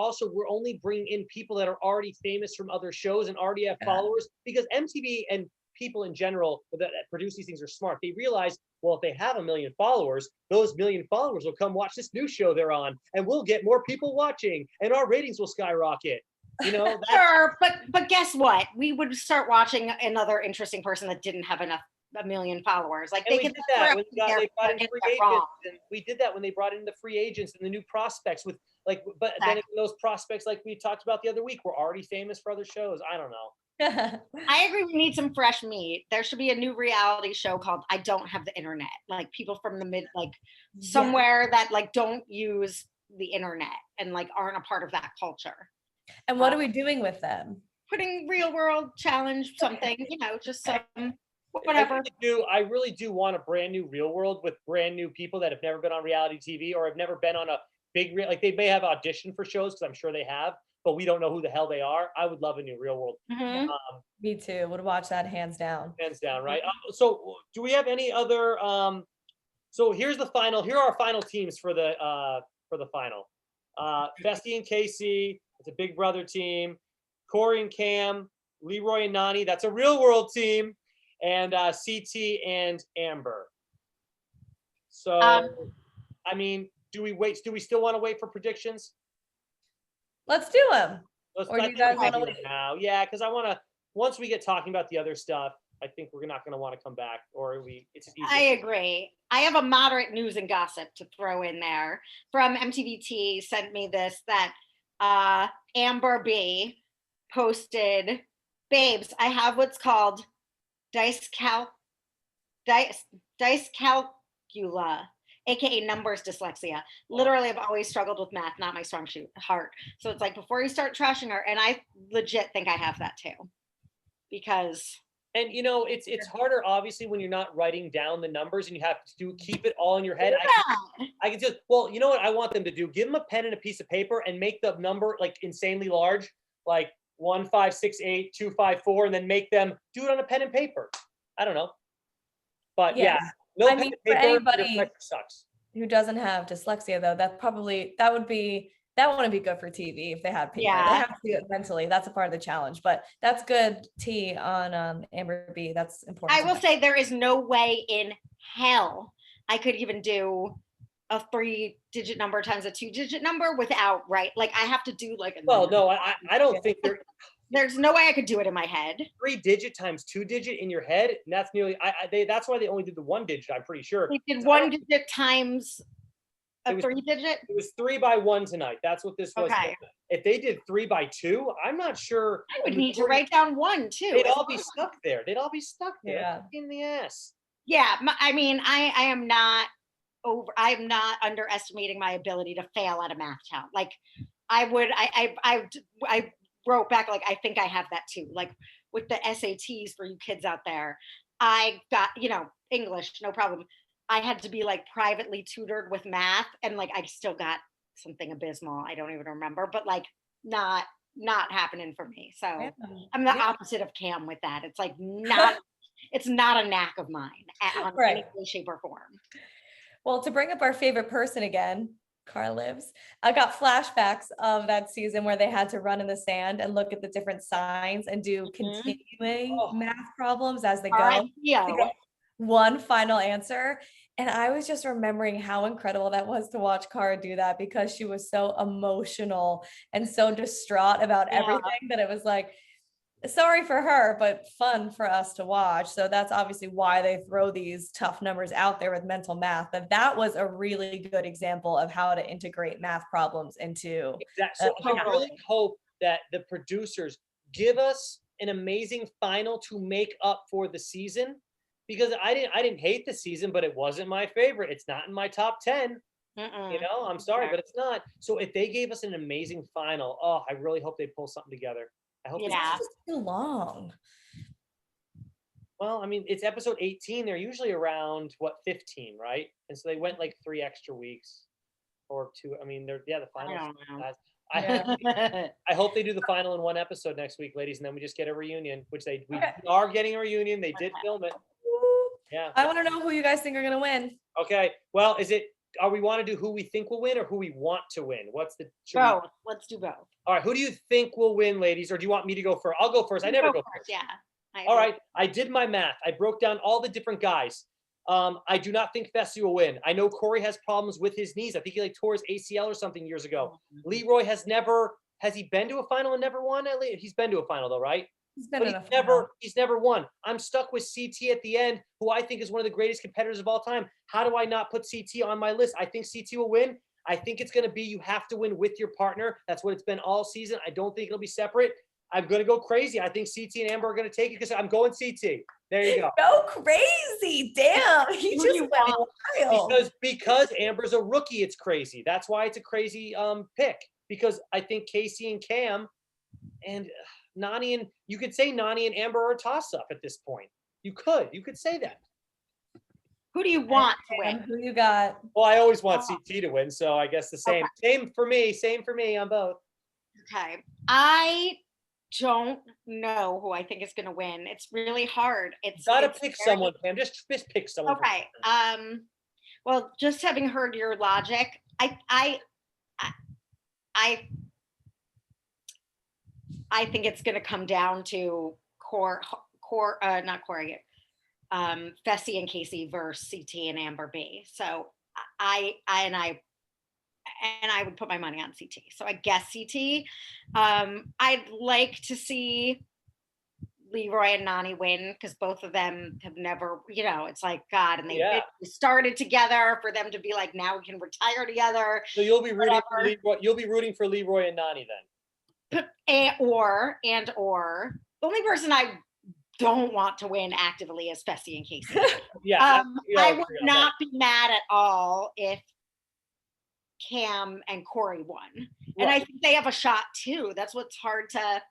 Speaker 1: only bringing in people that are already famous from other shows and already have followers. Because MTV and people in general that produce these things are smart. They realize, well, if they have 1 million followers, those 1 million followers will come watch this new show they're on, and we'll get more people watching, and our ratings will skyrocket.
Speaker 3: Sure, but guess what? We would start watching another interesting person that didn't have 1 million followers. Like they did that when they brought in free agents,
Speaker 1: and we did that when they brought in the free agents and the new prospects with but then those prospects, like we talked about the other week, were already famous for other shows. I don't know.
Speaker 3: I agree. We need some fresh meat. There should be a new reality show called I Don't Have the Internet. Like people from the somewhere that don't use the internet and aren't a part of that culture.
Speaker 2: And what are we doing with them?
Speaker 3: Putting real world challenge something, just some whatever.
Speaker 1: I really do want a brand new real world with brand new people that have never been on reality TV or have never been on a big they may have auditioned for shows because I'm sure they have, but we don't know who the hell they are. I would love a new real world.
Speaker 3: Mm-hmm.
Speaker 2: Me too. Would watch that hands down.
Speaker 1: Hands down, right? So do we have any other? So here's the final. Here are our final teams for the final. Festi and Casey. It's a Big Brother team. Corey and Cam, Leroy and Nani. That's a real world team. And CT and Amber. So, I mean, do we still want to wait for predictions?
Speaker 2: Let's do them.
Speaker 1: Or do you guys want to wait now? Yeah, because I want to. Once we get talking about the other stuff, I think we're not going to want to come back, or it's just easier.
Speaker 3: I agree. I have a moderate news and gossip to throw in there from MTVT. Sent me this that Amber B posted, babes, I have what's called dice calcula, aka numbers dyslexia. Literally, I've always struggled with math, not my strong heart. So it's like before you start trashing her, and I legit think I have that too, because.
Speaker 1: And it's harder obviously when you're not writing down the numbers and you have to keep it all in your head.
Speaker 3: Yeah.
Speaker 1: I can just you know what I want them to do? Give them a pen and a piece of paper and make the number insanely large. like 1, 5, 6, 8, 2, 5, 4, and then make them do it on a pen and paper. I don't know. But yeah, no pen and
Speaker 2: for
Speaker 1: paper, your
Speaker 2: anybody
Speaker 1: pressure sucks.
Speaker 2: who doesn't have dyslexia though, that wouldn't be good for TV if they had paper. They have to do it mentally. That's a part of the challenge. But that's good tea on Amber B. That's important.
Speaker 3: I will say there is no way in hell I could even do a 3-digit number times a 2-digit number without like I have to do like a
Speaker 1: well, no, I don't think
Speaker 3: there's no way I could do it in my head.
Speaker 1: 3-digit times 2-digit in your head, and that's nearly that's why they only did the 1-digit, I'm pretty sure.
Speaker 3: They did 1-digit times a 3-digit.
Speaker 1: It was 3 by 1 tonight. That's what this was.
Speaker 3: Okay.
Speaker 1: If they did 3 by 2, I'm not sure.
Speaker 3: I would need to write down 1 too.
Speaker 1: They'd all be stuck there.
Speaker 2: Yeah.
Speaker 1: In the ass.
Speaker 3: Yeah, I mean, I am not underestimating my ability to fail at a math challenge. Like I wrote back, like, I think I have that too. Like with the SATs for you kids out there, I got, English, no problem. I had to be like privately tutored with math, and like I still got something abysmal. I don't even remember, but like not happening for me. So I'm the opposite of Cam with that. It's like it's not a knack of mine on any way, shape, or form.
Speaker 2: Well, to bring up our favorite person again, Carl Lives, I got flashbacks of that season where they had to run in the sand and look at the different signs and do continuing math problems as they go. One final answer. And I was just remembering how incredible that was to watch Cara do that, because she was so emotional and so distraught about everything that it was like, sorry for her, but fun for us to watch. So that's obviously why they throw these tough numbers out there with mental math. But that was a really good example of how to integrate math problems into.
Speaker 1: Exactly. So I really hope that the producers give us an amazing final to make up for the season, because I didn't hate the season, but it wasn't my favorite. It's not in my top 10. I'm sorry, but it's not. So if they gave us an amazing final, I really hope they pull something together. I hope
Speaker 2: it's too long.
Speaker 1: Well, I mean, it's episode 18. They're usually around 15, right? And so they went like 3 extra weeks or 2. I mean, the final. I hope they do the final in 1 episode next week, ladies, and then we just get a reunion, which we are getting a reunion. They did film it. Yeah.
Speaker 2: I want to know who you guys think are going to win.
Speaker 1: Okay. Well, we want to do who we think will win or who we want to win? What's the
Speaker 3: both? Let's do both.
Speaker 1: All right. Who do you think will win, ladies? Or do you want me to go first? I'll go first. I never go first.
Speaker 3: Yeah.
Speaker 1: All right. I did my math. I broke down all the different guys. I do not think Fessy will win. I know Corey has problems with his knees. I think he tore his ACL or something years ago. Leroy has he been to a final and never won? He's been to a final though, right? He's never won. I'm stuck with CT at the end, who I think is one of the greatest competitors of all time. How do I not put CT on my list? I think CT will win. I think it's going to be, you have to win with your partner. That's what it's been all season. I don't think it'll be separate. I'm going to go crazy. I think CT and Amber are going to take it because I'm going CT. There you go.
Speaker 2: Go crazy. Damn. You just went wild.
Speaker 1: Because Amber's a rookie, it's crazy. That's why it's a crazy pick, because I think Casey and Cam and Nany, and you could say Nany and Amber are a toss-up at this point. You could say that.
Speaker 3: Who do you want to win?
Speaker 2: Who you got?
Speaker 1: Well, I always want CT to win, so I guess the same. Okay. Same for me on both.
Speaker 3: Okay. I don't know who I think is going to win. It's really hard. It's
Speaker 1: gotta pick someone, Pam. Just pick someone.
Speaker 3: Okay. Well, just having heard your logic, I think it's going to come down to not Corey, Fessy and Casey versus CT and Amber B. So I would put my money on CT. So I guess CT. I'd like to see Leroy and Nany win, because both of them have never, it's like, God, and they started together, for them to be like, now we can retire together.
Speaker 1: So you'll be rooting for Leroy. You'll be rooting for Leroy and Nany then.
Speaker 3: Or the only person I don't want to win actively is Fessy and Casey. I would not be mad at all if Cam and Corey won. Right. And I think they have a shot too. That's what's hard to,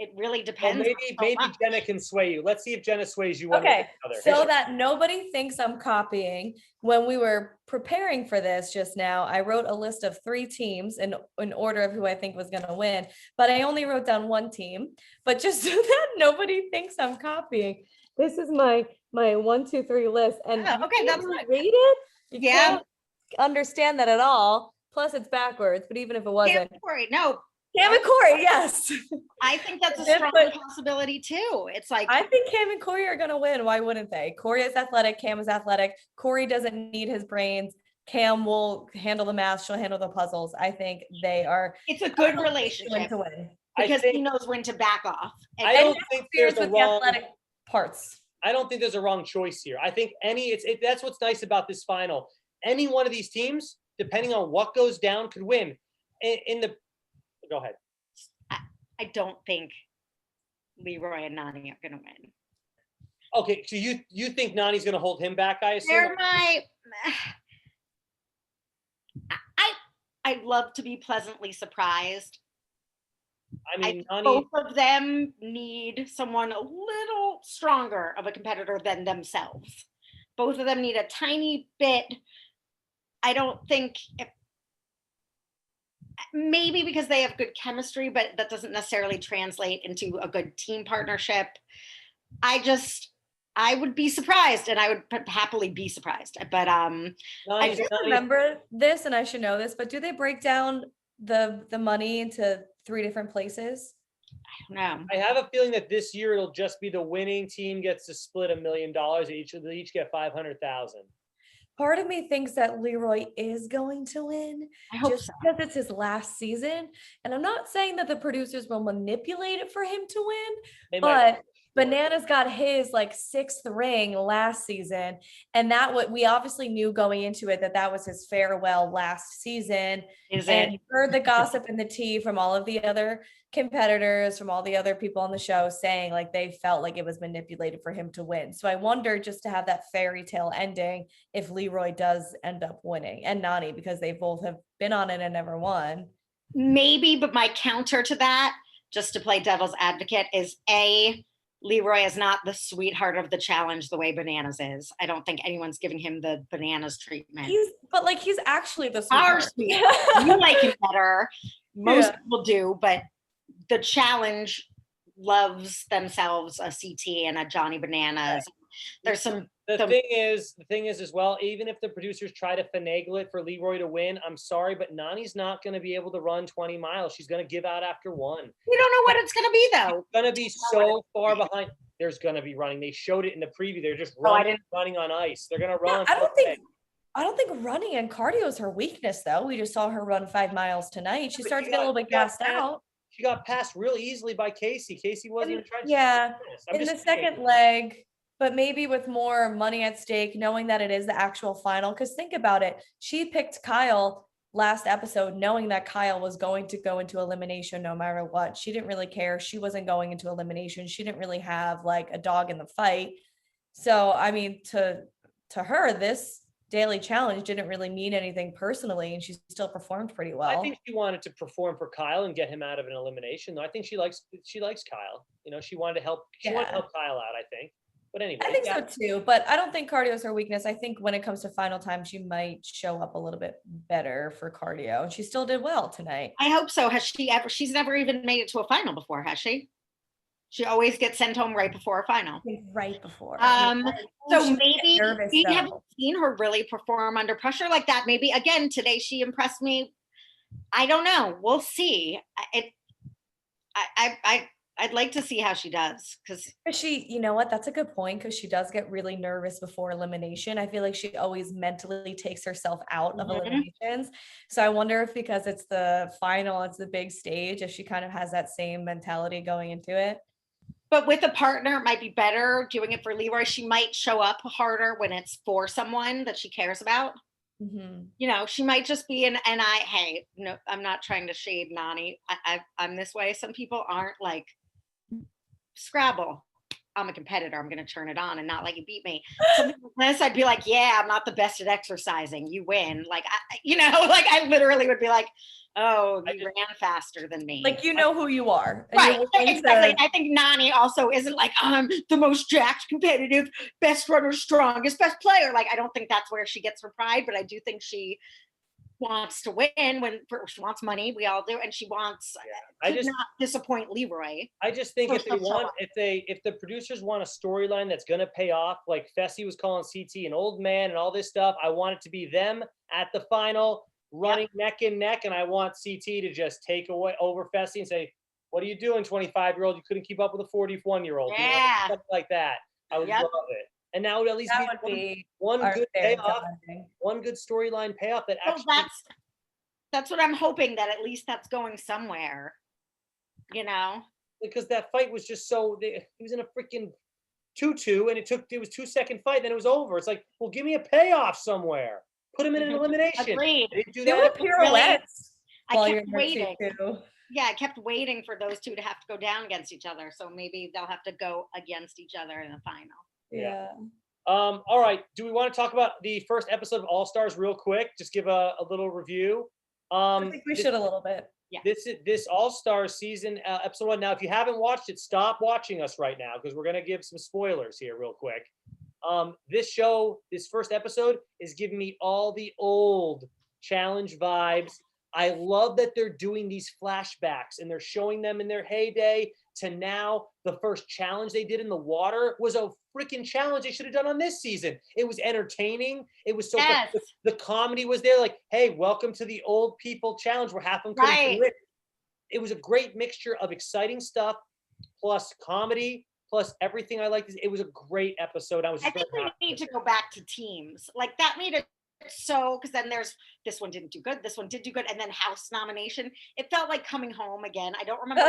Speaker 3: it really
Speaker 1: Well,
Speaker 3: depends.
Speaker 1: maybe Jenna can sway you. Let's see if Jenna sways you one way or the other.
Speaker 2: So that nobody thinks I'm copying, when we were preparing for this just now, I wrote a list of 3 teams in order of who I think was going to win, but I only wrote down 1 team. But just so that nobody thinks I'm copying, this is my 1, 2, 3 list. And
Speaker 3: okay, that's
Speaker 2: really read it. You
Speaker 3: Yeah.
Speaker 2: can't understand that at all. Plus, it's backwards. But even if it wasn't,
Speaker 3: no.
Speaker 2: Cam and Corey, yes.
Speaker 3: I think that's a strong possibility too. It's like,
Speaker 2: I think Cam and Corey are gonna win. Why wouldn't they? Corey is athletic, Cam is athletic. Corey doesn't need his brains. Cam will handle the math, she'll handle the puzzles. I think they are.
Speaker 3: It's a good relationship
Speaker 2: to win.
Speaker 3: Because he knows when to back off.
Speaker 1: And I don't think there's a wrong
Speaker 2: athletic parts.
Speaker 1: I don't think there's a wrong choice here. I think that's what's nice about this final. Any one of these teams, depending on what goes down, could win. Go ahead.
Speaker 3: I don't think Leroy and Nani are going to win.
Speaker 1: Okay, so you think Nani's going to hold him back? I assume.
Speaker 3: I'd love to be pleasantly surprised.
Speaker 1: I mean, Nani,
Speaker 3: both of them need someone a little stronger of a competitor than themselves. Both of them need a tiny bit. I don't think. Maybe because they have good chemistry, but that doesn't necessarily translate into a good team partnership. I would be surprised, and I would happily be surprised. But
Speaker 2: I just remember this, and I should know this, but do they break down the money into 3 different places?
Speaker 3: I don't know.
Speaker 1: I have a feeling that this year it'll just be the winning team gets to split $1 million each. They each get $500,000.
Speaker 2: Part of me thinks that Leroy is going to win just because it's his last season. And I'm not saying that the producers will manipulate it for him to win, but Bananas got his 6th ring last season. And we obviously knew going into it that was his farewell last season. And heard the gossip and the tea from all of the other competitors, from all the other people on the show saying they felt like it was manipulated for him to win. So I wonder, just to have that fairy tale ending, if Leroy does end up winning, and Nani, because they both have been on it and never won.
Speaker 3: Maybe, but my counter to that, just to play devil's advocate, is Leroy is not the sweetheart of the challenge the way Bananas is. I don't think anyone's giving him the Bananas treatment.
Speaker 2: He's actually the sweetheart.
Speaker 3: You like him better. Most people do, but the challenge loves themselves a CT and a Johnny Bananas. There's
Speaker 1: the thing is as well, even if the producers try to finagle it for Leroy to win, I'm sorry, but Nani's not going to be able to run 20 miles. She's going to give out after 1.
Speaker 3: You don't know what it's going to be, though.
Speaker 1: It's going to be so far behind. There's going to be running. They showed it in the preview. They're just running on ice. They're going to run.
Speaker 2: I don't think running and cardio is her weakness, though. We just saw her run 5 miles tonight. She started to get a little bit gassed out.
Speaker 1: She got passed real easily by Casey. Casey wasn't even trying to.
Speaker 2: Yeah, in the second leg. But maybe with more money at stake, knowing that it is the actual final. Because think about it. She picked Kyle last episode, knowing that Kyle was going to go into elimination no matter what. She didn't really care. She wasn't going into elimination. She didn't really have a dog in the fight. So, I mean, to her, this daily challenge didn't really mean anything personally, and she still performed pretty well.
Speaker 1: I think she wanted to perform for Kyle and get him out of an elimination. Though I think she likes Kyle. She wanted to help. She wanted to help Kyle out, I think. But anyway,
Speaker 2: I think so too, but I don't think cardio is her weakness. I think when it comes to final time, she might show up a little bit better for cardio. She still did well tonight.
Speaker 3: I hope so. She's never even made it to a final before, has she? She always gets sent home right before a final.
Speaker 2: Right before.
Speaker 3: So maybe we haven't seen her really perform under pressure like that. Maybe again today she impressed me. I don't know. We'll see. I'd like to see how she does, because
Speaker 2: you know what, that's a good point, because she does get really nervous before elimination. I feel like she always mentally takes herself out of eliminations. So I wonder if, because it's the final, it's the big stage, if she kind of has that same mentality going into it.
Speaker 3: But with a partner, it might be better doing it for Leroy. She might show up harder when it's for someone that she cares about. Mm-hmm. She might just be I'm not trying to shade Nani. I'm this way. Some people aren't. Scrabble. I'm a competitor. I'm going to turn it on and not let you beat me. Something like this, I'd be like, yeah, I'm not the best at exercising. You win. Like, like I literally would be like, oh, you ran faster than me.
Speaker 2: Like, you know who you are. And
Speaker 3: right. Exactly. I think Nani also isn't like, I'm the most jacked, competitive, best runner, strongest, best player. Like, I don't think that's where she gets her pride, but I do think she wants to win when she wants money. We all do. And she wants to not disappoint Leroy.
Speaker 1: I just think if the producers want a storyline that's going to pay off, like Fessy was calling CT an old man and all this stuff, I want it to be them at the final running neck and neck. And I want CT to just take away over Fessy and say, what are you doing, 25-year-old? You couldn't keep up with a 41-year-old.
Speaker 3: Yeah.
Speaker 1: Something like that. I would love it. And now it would at least be one good payoff, one good storyline payoff that actually.
Speaker 3: That's what I'm hoping, that at least that's going somewhere,
Speaker 1: Because that fight was just he was in a freaking tutu and it was 2-second fight, then it was over. It's like, well, give me a payoff somewhere. Put him in an elimination.
Speaker 3: Agreed.
Speaker 1: They didn't do
Speaker 2: that.
Speaker 1: What
Speaker 2: pirouettes.
Speaker 3: I kept waiting. Yeah, I kept waiting for those two to have to go down against each other. So maybe they'll have to go against each other in the final.
Speaker 2: Yeah.
Speaker 1: All right. Do we want to talk about the first episode of All Stars real quick? Just give a little review.
Speaker 2: I think we should a little bit.
Speaker 1: Yeah. This All Stars season episode 1. Now, if you haven't watched it, stop watching us right now because we're gonna give some spoilers here real quick. This first episode is giving me all the old challenge vibes. I love that they're doing these flashbacks and they're showing them in their heyday to now. The first challenge they did in the water was a freaking challenge they should have done on this season. It was entertaining. It was so fun. The comedy was there. Like, hey, welcome to the old people challenge where half of them couldn't do it. It was a great mixture of exciting stuff plus comedy plus everything I liked. It was a great episode. I think
Speaker 3: we need to go back to teams. Like that made it so, because then there's this one didn't do good, this one did do good, and then house nomination. It felt like coming home again. I don't remember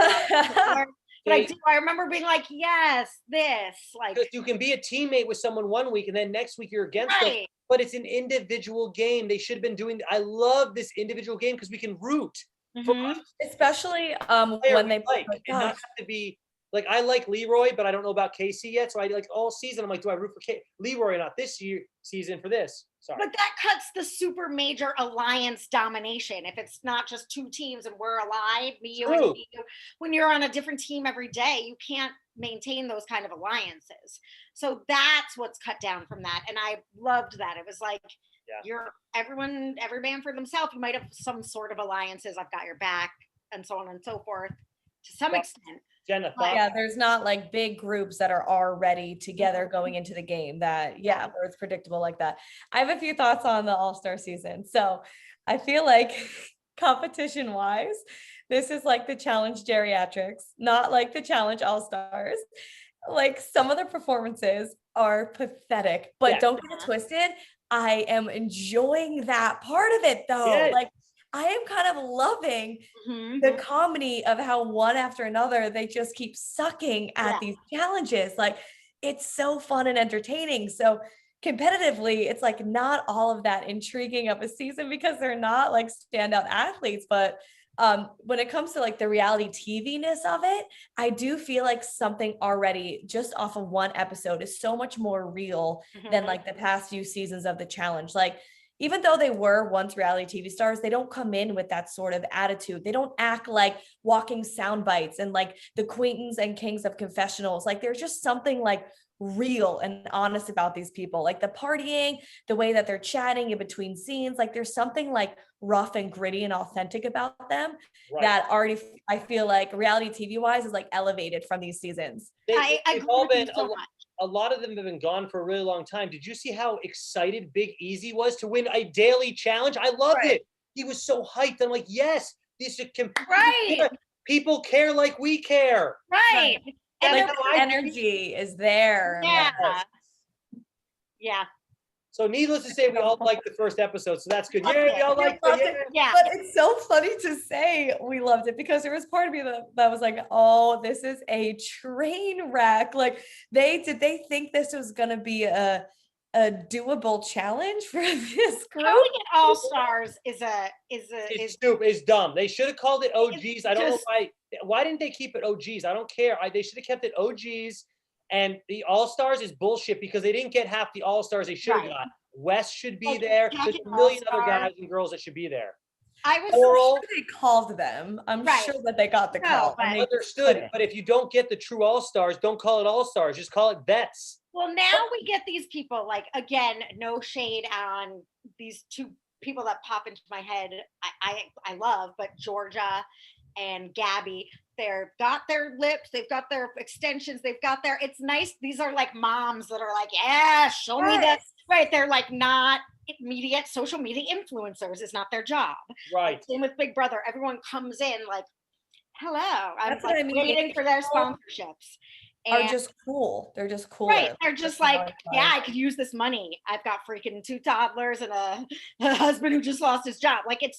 Speaker 3: but I remember being like, yes, this, like,
Speaker 1: because you can be a teammate with someone one week and then next week you're against them, but it's an individual game. They should have been doing. I love this individual game because we can root for us.
Speaker 2: Especially when they
Speaker 1: like it not have to be. Like, I like Leroy, but I don't know about Casey yet. So I like all season. I'm like, do I root for Leroy or not this season for this? Sorry.
Speaker 3: But that cuts the super major alliance domination. If it's not just two teams and we're allied, me, you, and me, you. When you're on a different team every day, you can't maintain those kind of alliances. So that's what's cut down from that. And I loved that. It was like, you're every man for themselves. You might have some sort of alliances. I've got your back and so on and so forth to some extent.
Speaker 1: Jenna,
Speaker 2: there's not like big groups that are already together going into the game where it's predictable like that. I have a few thoughts on the All-Star season. So I feel like competition wise, this is like the challenge geriatrics, not like the challenge All-Stars. Like some of the performances are pathetic, but don't get it twisted. I am enjoying that part of it though.
Speaker 1: Yes.
Speaker 2: Like I am kind of loving the comedy of how one after another, they just keep sucking at these challenges. Like it's so fun and entertaining. So competitively, it's like not all of that intriguing of a season because they're not like standout athletes. But when it comes to like the reality TV-ness of it, I do feel like something already just off of one episode is so much more real than like the past few seasons of the challenge. Like, even though they were once reality TV stars, they don't come in with that sort of attitude. They don't act like walking sound bites and like the queens and kings of confessionals. Like there's just something like real and honest about these people. Like the partying, the way that they're chatting in between scenes, like there's something like rough and gritty and authentic about them that already, I feel like reality TV wise is like elevated from these seasons.
Speaker 1: They've all been so much. A lot of them have been gone for a really long time. Did you see how excited Big Easy was to win a daily challenge? I loved it. He was so hyped. I'm like, yes, this is people care like we care.
Speaker 3: Right.
Speaker 2: And like the energy is there.
Speaker 3: Yeah.
Speaker 1: So needless to say, we all liked the first episode, so that's good. Yeah, we all liked it.
Speaker 3: Yeah.
Speaker 2: But it's so funny to say we loved it because there was part of me that was like, oh, this is a train wreck. Like did they think this was gonna be a doable challenge for this group?
Speaker 3: Calling it All Stars is
Speaker 1: stupid. It's dumb. They should have called it OGs. I don't know why didn't they keep it OGs? I don't care. They should have kept it OGs. And the All-Stars is bullshit because they didn't get half the All-Stars they should have got. Wes should be there. There's a million other guys and girls that should be there.
Speaker 3: I was
Speaker 2: sure they called them. I'm sure that they got the call.
Speaker 3: But
Speaker 1: understood. But if you don't get the true All-Stars, don't call it All-Stars. Just call it vets.
Speaker 3: Well, now we get these people, like, again, no shade on these two people that pop into my head. I love, but Georgia and Gabby, they've got their lips, they've got their extensions, they've got their, it's nice. These are like moms that are like, yeah, show me this. Right. They're like not social media influencers. It's not their job.
Speaker 1: Right.
Speaker 3: Same with Big Brother. Everyone comes in like, hello. I'm like waiting for their sponsorships.
Speaker 2: Are just cool. They're just cool.
Speaker 3: Right. They're just like, yeah, I could use this money. I've got freaking 2 toddlers and a husband who just lost his job. Like it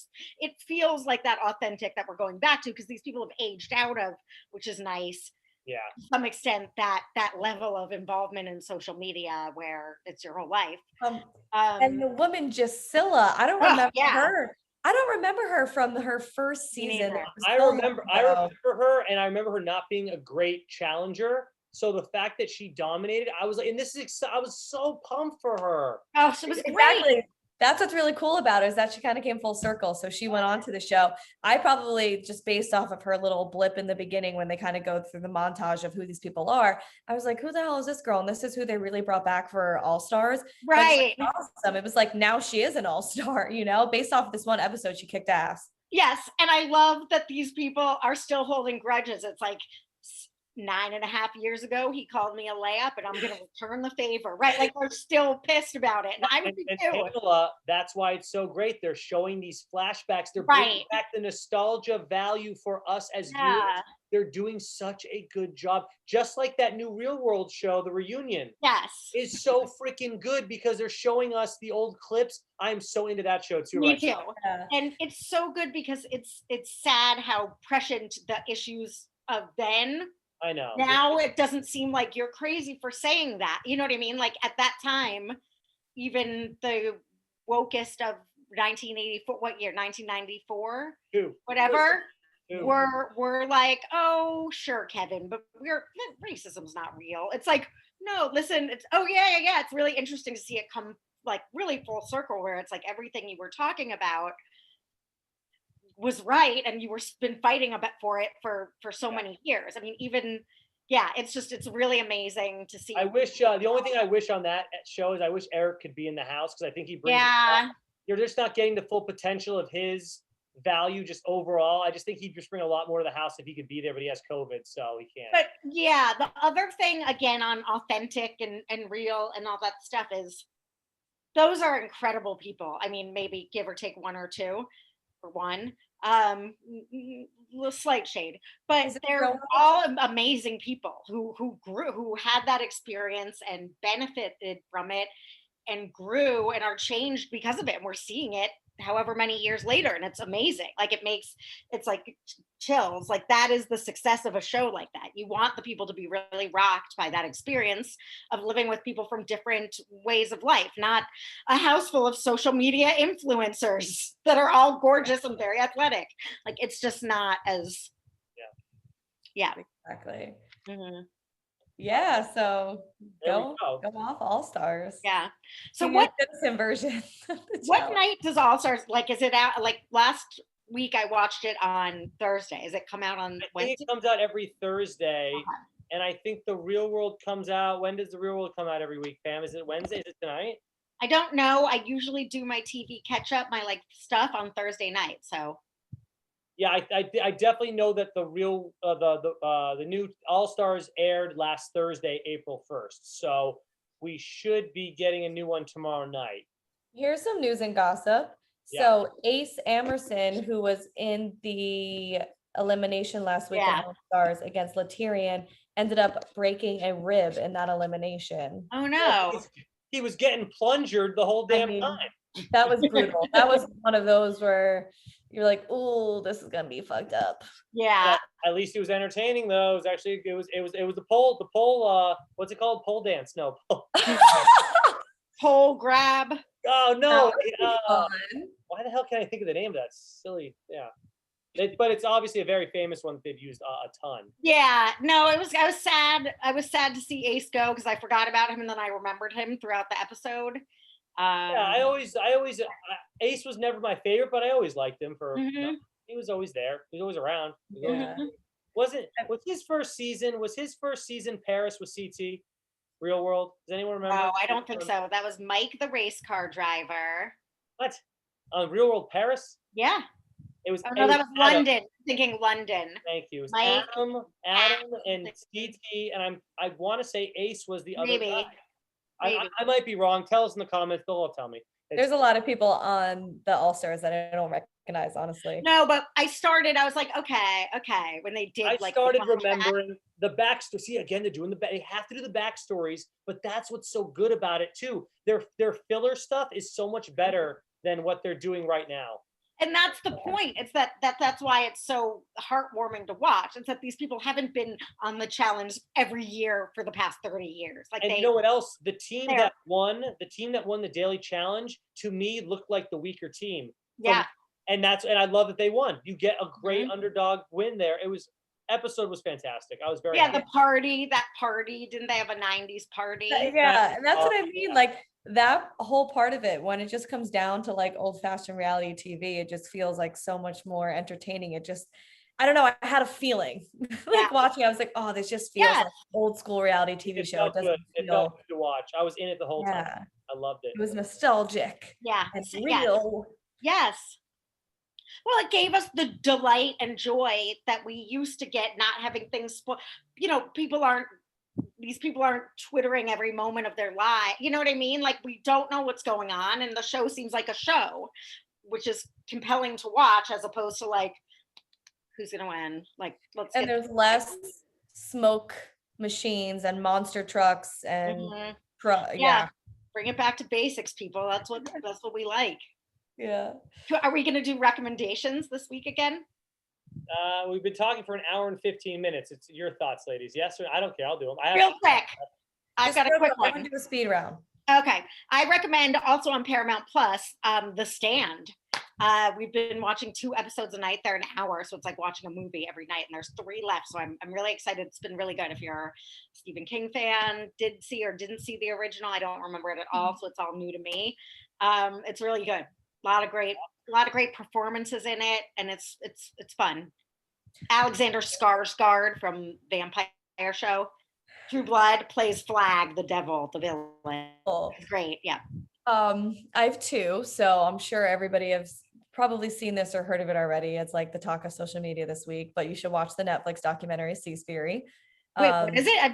Speaker 3: feels like that authentic that we're going back to because these people have aged out of, which is nice.
Speaker 1: Yeah.
Speaker 3: To some extent, that level of involvement in social media where it's your whole life.
Speaker 2: And the woman Gisela, I don't remember her. I don't remember her from her first season.
Speaker 1: I remember her, and I remember her not being a great challenger. So the fact that she dominated, I was like, and I was so pumped for her.
Speaker 3: Oh, she was great.
Speaker 2: That's what's really cool about it is that she kind of came full circle. So she went on to the show. I probably just based off of her little blip in the beginning when they kind of go through the montage of who these people are. I was like, who the hell is this girl? And this is who they really brought back for All-Stars.
Speaker 3: Right.
Speaker 2: Like, awesome. It was like, now she is an All-Star, based off of this one episode, she kicked ass.
Speaker 3: Yes. And I love that these people are still holding grudges. It's like 9.5 years ago, he called me a layup and I'm going to return the favor, right? Like they're still pissed about it. And I would be too.
Speaker 1: Pamela, that's why it's so great. They're showing these flashbacks. They're bringing back the nostalgia value for us as viewers. They're doing such a good job. Just like that new Real World show, The Reunion.
Speaker 3: Yes.
Speaker 1: Is so freaking good because they're showing us the old clips. I'm so into that show too.
Speaker 3: Me too. Yeah. And it's so good because it's sad how prescient the issues of then.
Speaker 1: I know.
Speaker 3: Now it doesn't seem like you're crazy for saying that. You know what I mean? Like at that time, even the wokest of 1984, what year? 1994? Whatever. We're like, oh, sure, Kevin, but racism's not real. It's like, no, listen, it's yeah. It's really interesting to see it come like really full circle where it's like everything you were talking about was right and you were been fighting a bit for it for so many years. I mean, even it's really amazing to see.
Speaker 1: I wish the only thing I wish on that show is I wish Eric could be in the house because I think he brings you're just not getting the full potential of his value just overall. I just think he'd just bring a lot more to the house if he could be there, but he has COVID, so he can't.
Speaker 3: But yeah, the other thing again on authentic and real and all that stuff is those are incredible people. I mean, maybe give or take one or two. One slight shade, but they're all amazing people who grew, who had that experience and benefited from it and grew and are changed because of it, and we're seeing it however many years later, and it's amazing. Like it's like chills. Like that is the success of a show like that. You want the people to be really rocked by that experience of living with people from different ways of life, not a house full of social media influencers that are all gorgeous and very athletic. Like it's just not as
Speaker 2: exactly. Mm-hmm. Yeah, so go off All-Stars.
Speaker 3: Yeah. So what
Speaker 2: version?
Speaker 3: What night does All-Stars, like, is it out? Like last week I watched it on Thursday. Does it come out on Wednesday?
Speaker 1: I think it comes out every Thursday. And I think the Real World comes out. When does the Real World come out every week, Pam? Is it Wednesday? Is it tonight?
Speaker 3: I don't know. I usually do my TV catch up, my like stuff on Thursday night. So
Speaker 1: yeah, I definitely know that the new All-Stars aired last Thursday, April 1st. So we should be getting a new one tomorrow night.
Speaker 2: Here's some news and gossip. Yeah. So Ace Amerson, who was in the elimination last week of All-Stars against Latyrian, ended up breaking a rib in that elimination.
Speaker 3: Oh no.
Speaker 1: He was getting plungered the whole damn time.
Speaker 2: That was brutal. That was one of those where you're like, "Oh, this is gonna be fucked up."
Speaker 3: Yeah.
Speaker 1: But at least it was entertaining, though. It was actually it was the pole. What's it called? Pole dance? No.
Speaker 3: Pole grab.
Speaker 1: Oh no! Why the hell can't I think of the name of that silly? Yeah. But it's obviously a very famous one that they've used a ton.
Speaker 3: Yeah, no, I was sad. I was sad to see Ace go because I forgot about him and then I remembered him throughout the episode.
Speaker 1: Yeah, I always Ace was never my favorite, but I always liked him for he was always there. He was always around. Was his first season Paris with CT? Real World? Does anyone remember?
Speaker 3: No, I don't think so. That was Mike the race car driver.
Speaker 1: What? Real World Paris?
Speaker 3: Yeah.
Speaker 1: It was.
Speaker 3: Oh no, that was London. Thinking London.
Speaker 1: Thank you. It was
Speaker 3: Mike,
Speaker 1: Adam, and CT, and I want to say Ace was the other guy.
Speaker 3: Maybe.
Speaker 1: I might be wrong. Tell us in the comments. They'll all tell me.
Speaker 2: There's a lot of people on the All-Stars that I don't recognize, honestly.
Speaker 3: No, but I was like, okay. When they did,
Speaker 1: I started remembering the backstory. See, again, they're doing they have to do the backstories, but that's what's so good about it too. Their filler stuff is so much better than what they're doing right now.
Speaker 3: And that's the point. It's that's why it's so heartwarming to watch. It's that these people haven't been on the challenge every year for the past 30 years. Like,
Speaker 1: and you know what else? The team that won the daily challenge, to me, looked like the weaker team.
Speaker 3: Yeah.
Speaker 1: And I love that they won. You get a great underdog win there. Episode was fantastic. I was very happy.
Speaker 3: That party, didn't they have a 90s party?
Speaker 2: Yeah, and that's what I mean. Like, that whole part of it, when it just comes down to like old-fashioned reality TV, it just feels like so much more entertaining. It just, I don't know, I had a feeling watching. I was like, oh, this just feels like old school reality TV show.
Speaker 1: It felt good to watch. I was in it the whole time. I loved it.
Speaker 2: It was nostalgic.
Speaker 3: Yeah,
Speaker 2: and real.
Speaker 3: Yes. Well, it gave us the delight and joy that we used to get, not having things spoiled. These people aren't twittering every moment of their life. You know what I mean? Like, we don't know what's going on, and the show seems like a show, which is compelling to watch, as opposed to like, who's gonna win? Like,
Speaker 2: there's less smoke machines and monster trucks and
Speaker 3: bring it back to basics, people. That's what we like.
Speaker 2: Yeah.
Speaker 3: Are we gonna do recommendations this week again?
Speaker 1: We've been talking for an hour and 15 minutes. It's your thoughts, ladies. Yes or I don't care. I'll do them.
Speaker 3: Real quick. I've got a quick one.
Speaker 2: I'm gonna do a speed round.
Speaker 3: Okay. I recommend, also on Paramount Plus, The Stand. We've been watching 2 episodes a night. They're an hour, so it's like watching a movie every night, and there's 3 left. So I'm really excited. It's been really good. If you're a Stephen King fan, did see or didn't see the original, I don't remember it at all, so it's all new to me. It's really good. A lot of great performances in it, and it's fun. Alexander Skarsgård from Vampire Show, True Blood, plays Flag, the devil, the villain. It's great. Yeah.
Speaker 2: I have 2, so I'm sure everybody has probably seen this or heard of it already. It's like the talk of social media this week, but you should watch the Netflix documentary Seaspiracy.
Speaker 3: Wait, what is it?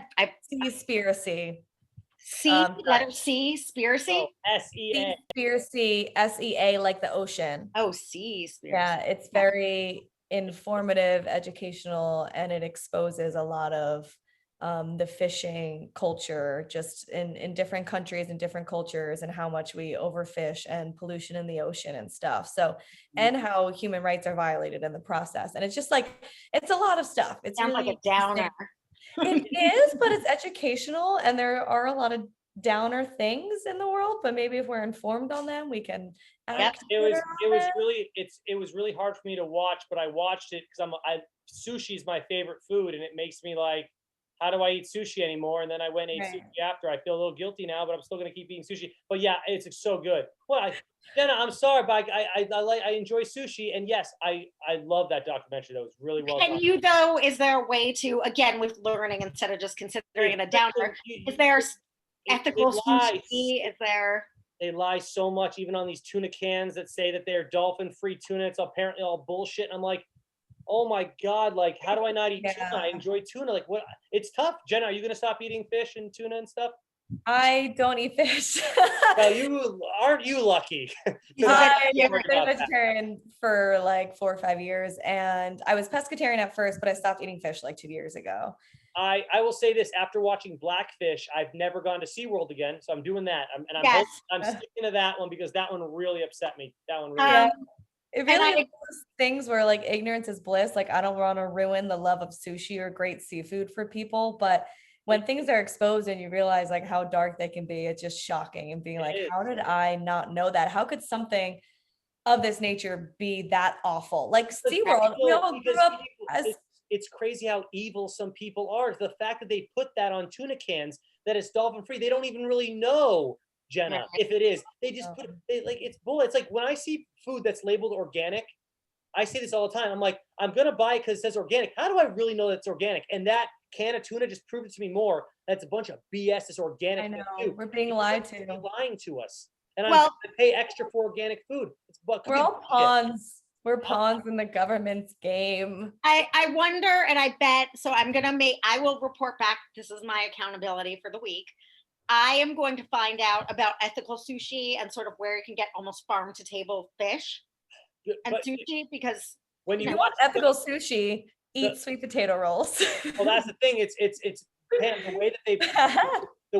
Speaker 2: Seaspiracy.
Speaker 3: Letter C, Spiracy?
Speaker 1: S-E-A.
Speaker 2: Seaspiracy, S-E-A, like the ocean.
Speaker 3: Oh, Seaspiracy.
Speaker 2: Yeah, it's very informative, educational, and it exposes a lot of the fishing culture just in different countries and different cultures, and how much we overfish and pollution in the ocean and stuff. So, and how human rights are violated in the process. And it's just like, it's a lot of stuff. It
Speaker 3: sounds like a downer.
Speaker 2: It is, but it's educational, and there are a lot of downer things in the world, but maybe if we're informed on them, we can act.
Speaker 1: It was really hard for me to watch, but I watched it because sushi is my favorite food, and it makes me like, how do I eat sushi anymore? And then I went and ate sushi after. I feel a little guilty now, but I'm still gonna keep eating sushi. But yeah, it's so good. Well, Jenna, I'm sorry, but I enjoy sushi, and yes, I love that documentary. That was really well done.
Speaker 3: And you, though, is there a way to, again, with learning instead of just considering it a downer? Is there ethical sushi? Is there?
Speaker 1: They lie so much, even on these tuna cans that say that they're dolphin-free tuna. It's apparently all bullshit. And I'm like, oh my God, like, how do I not eat tuna? I enjoy tuna. Like, what? It's tough. Jenna, are you going to stop eating fish and tuna and stuff?
Speaker 2: I don't eat fish.
Speaker 1: No, aren't you lucky?
Speaker 2: I've been vegetarian for like 4 or 5 years, and I was pescatarian at first, but I stopped eating fish like 2 years ago.
Speaker 1: I will say this, after watching Blackfish, I've never gone to SeaWorld again, so I'm doing that. I'm sticking to that one because that one really upset me. That one really
Speaker 2: it really is things where like ignorance is bliss. Like, I don't want to ruin the love of sushi or great seafood for people, but when things are exposed and you realize like how dark they can be, it's just shocking, and being like, how did I not know that? How could something of this nature be that awful? Like SeaWorld, we
Speaker 1: People-
Speaker 2: all grew
Speaker 1: because
Speaker 2: up
Speaker 1: people-
Speaker 2: as
Speaker 1: it's crazy how evil some people are. The fact that they put that on tuna cans, that it's dolphin free, they don't even really know, Jenna,
Speaker 3: Right.
Speaker 1: if it is. They just put it, like, it's bull. It's like when I see food that's labeled organic, I say this all the time. I'm like, I'm gonna buy it because it says organic. How do I really know that's organic? And that can of tuna just proved it to me more. That's a bunch of BS. It's organic.
Speaker 2: I know,
Speaker 1: food.
Speaker 2: we're being lied to.
Speaker 1: They're lying to us. And I'm
Speaker 3: Well,
Speaker 1: gonna pay extra for organic food. It's
Speaker 2: We're all pawns. We're pawns in the government's game.
Speaker 3: I wonder, and I bet, so I will report back. This is my accountability for the week. I am going to find out about ethical sushi and sort of where you can get almost farm to table fish and
Speaker 1: But
Speaker 3: sushi, because
Speaker 1: when
Speaker 2: If
Speaker 1: you
Speaker 2: you
Speaker 1: watch
Speaker 2: want ethical sushi, eat sweet potato rolls.
Speaker 1: well, that's the thing. It's Pam, the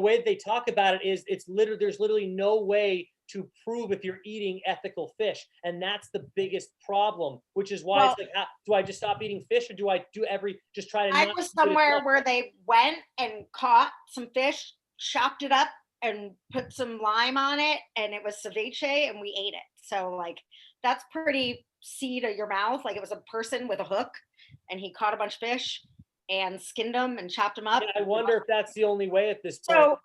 Speaker 1: way that they talk about it is there's literally no way to prove if you're eating ethical fish, and that's the biggest problem. Which is why
Speaker 3: Well,
Speaker 1: it's like, do I just stop eating fish, or do I just try to?
Speaker 3: I
Speaker 1: not
Speaker 3: was
Speaker 1: eat it at
Speaker 3: somewhere
Speaker 1: all?
Speaker 3: where they went and caught some fish, chopped it up, and put some lime on it, and it was ceviche, and we ate it. So like, that's pretty sea to your mouth. Like, it was a person with a hook, and he caught a bunch of fish and skinned them and chopped them up.
Speaker 1: Yeah, I wonder if that's the only way at this point.
Speaker 3: So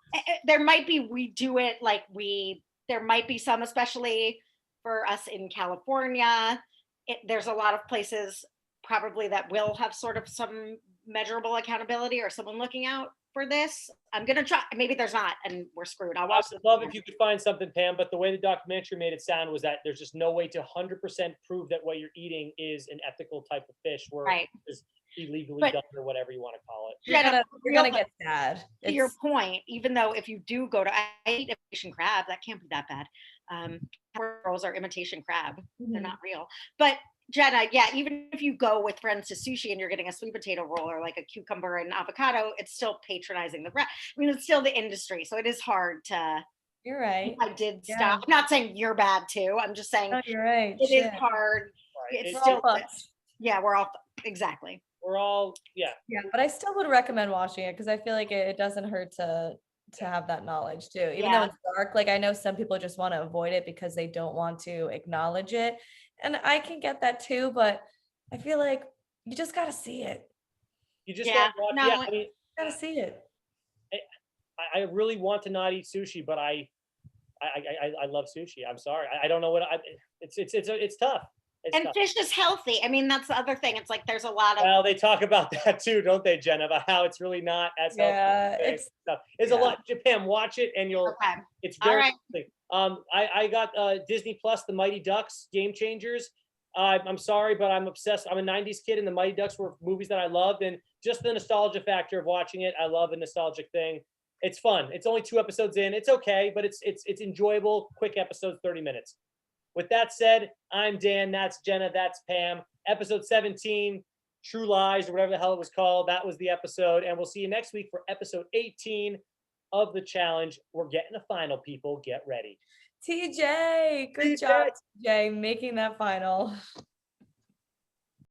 Speaker 3: there might be, we do it like there might be some, especially for us in California. There's a lot of places probably that will have sort of some measurable accountability or someone looking out for this. I'm gonna try. Maybe there's not, and we're screwed. I'll
Speaker 1: I
Speaker 3: watch.
Speaker 1: would love if you could find something, Pam, but the way the documentary made it sound was that there's just no way to 100% prove that what you're eating is an ethical type of fish, where
Speaker 3: Right.
Speaker 1: it's illegally
Speaker 3: But-
Speaker 1: done or whatever you want to call it.
Speaker 2: You're gonna get sad.
Speaker 3: To your
Speaker 2: It's-
Speaker 3: point, even though if you do go to, I eat imitation crab, that can't be that bad. Rolls are imitation crab; they're
Speaker 2: Mhm.
Speaker 3: not real. But Jenna, yeah, even if you go with friends to sushi and you're getting a sweet potato roll or like a cucumber and avocado, it's still patronizing the brand. I mean, it's still the industry, so it is hard to.
Speaker 2: You're right.
Speaker 3: I did
Speaker 2: Yeah.
Speaker 3: stop. I'm not saying you're bad too. I'm just saying
Speaker 2: No, you're right.
Speaker 3: it is
Speaker 2: Shit.
Speaker 3: hard.
Speaker 1: Right.
Speaker 3: It's
Speaker 2: We're
Speaker 3: still,
Speaker 2: all fucked.
Speaker 3: yeah, we're all exactly.
Speaker 1: We're all, yeah.
Speaker 2: Yeah, but I still would recommend watching it because I feel like it doesn't hurt to have that knowledge too. Even though
Speaker 3: Yeah.
Speaker 2: it's dark, like I know some people just want to avoid it because they don't want to acknowledge it. And I can get that too, but I feel like you just gotta see it.
Speaker 1: You just
Speaker 3: Yeah,
Speaker 1: gotta watch.
Speaker 3: no,
Speaker 1: Yeah, I mean,
Speaker 2: You gotta see it.
Speaker 1: I really want to not eat sushi, but I love sushi. I'm sorry. I don't know what it's tough. It's
Speaker 3: And
Speaker 1: tough.
Speaker 3: fish is healthy. I mean, that's the other thing. It's like there's a lot of
Speaker 1: Well, they talk about that too, don't they, Jenna? About how it's really not as healthy.
Speaker 2: Yeah,
Speaker 1: as
Speaker 2: it's
Speaker 1: stuff. It's
Speaker 2: yeah.
Speaker 1: a lot. Japan, watch it, and you'll.
Speaker 3: okay.
Speaker 1: It's
Speaker 3: All
Speaker 1: very.
Speaker 3: right.
Speaker 1: Interesting. I got Disney Plus, The Mighty Ducks, Game Changers. I'm sorry, but I'm obsessed. I'm a '90s kid, and The Mighty Ducks were movies that I loved, and just the nostalgia factor of watching it. I love a nostalgic thing. It's fun. It's only 2 episodes in. It's okay, but it's enjoyable. Quick episodes, 30 minutes. With that said, I'm Dan. That's Jenna. That's Pam. Episode 17, True Lies, or whatever the hell it was called. That was the episode, and we'll see you next week for episode 18 of the challenge. We're getting a final, people. Get ready.
Speaker 2: TJ. Good
Speaker 1: TJ.
Speaker 2: job, TJ, making that final.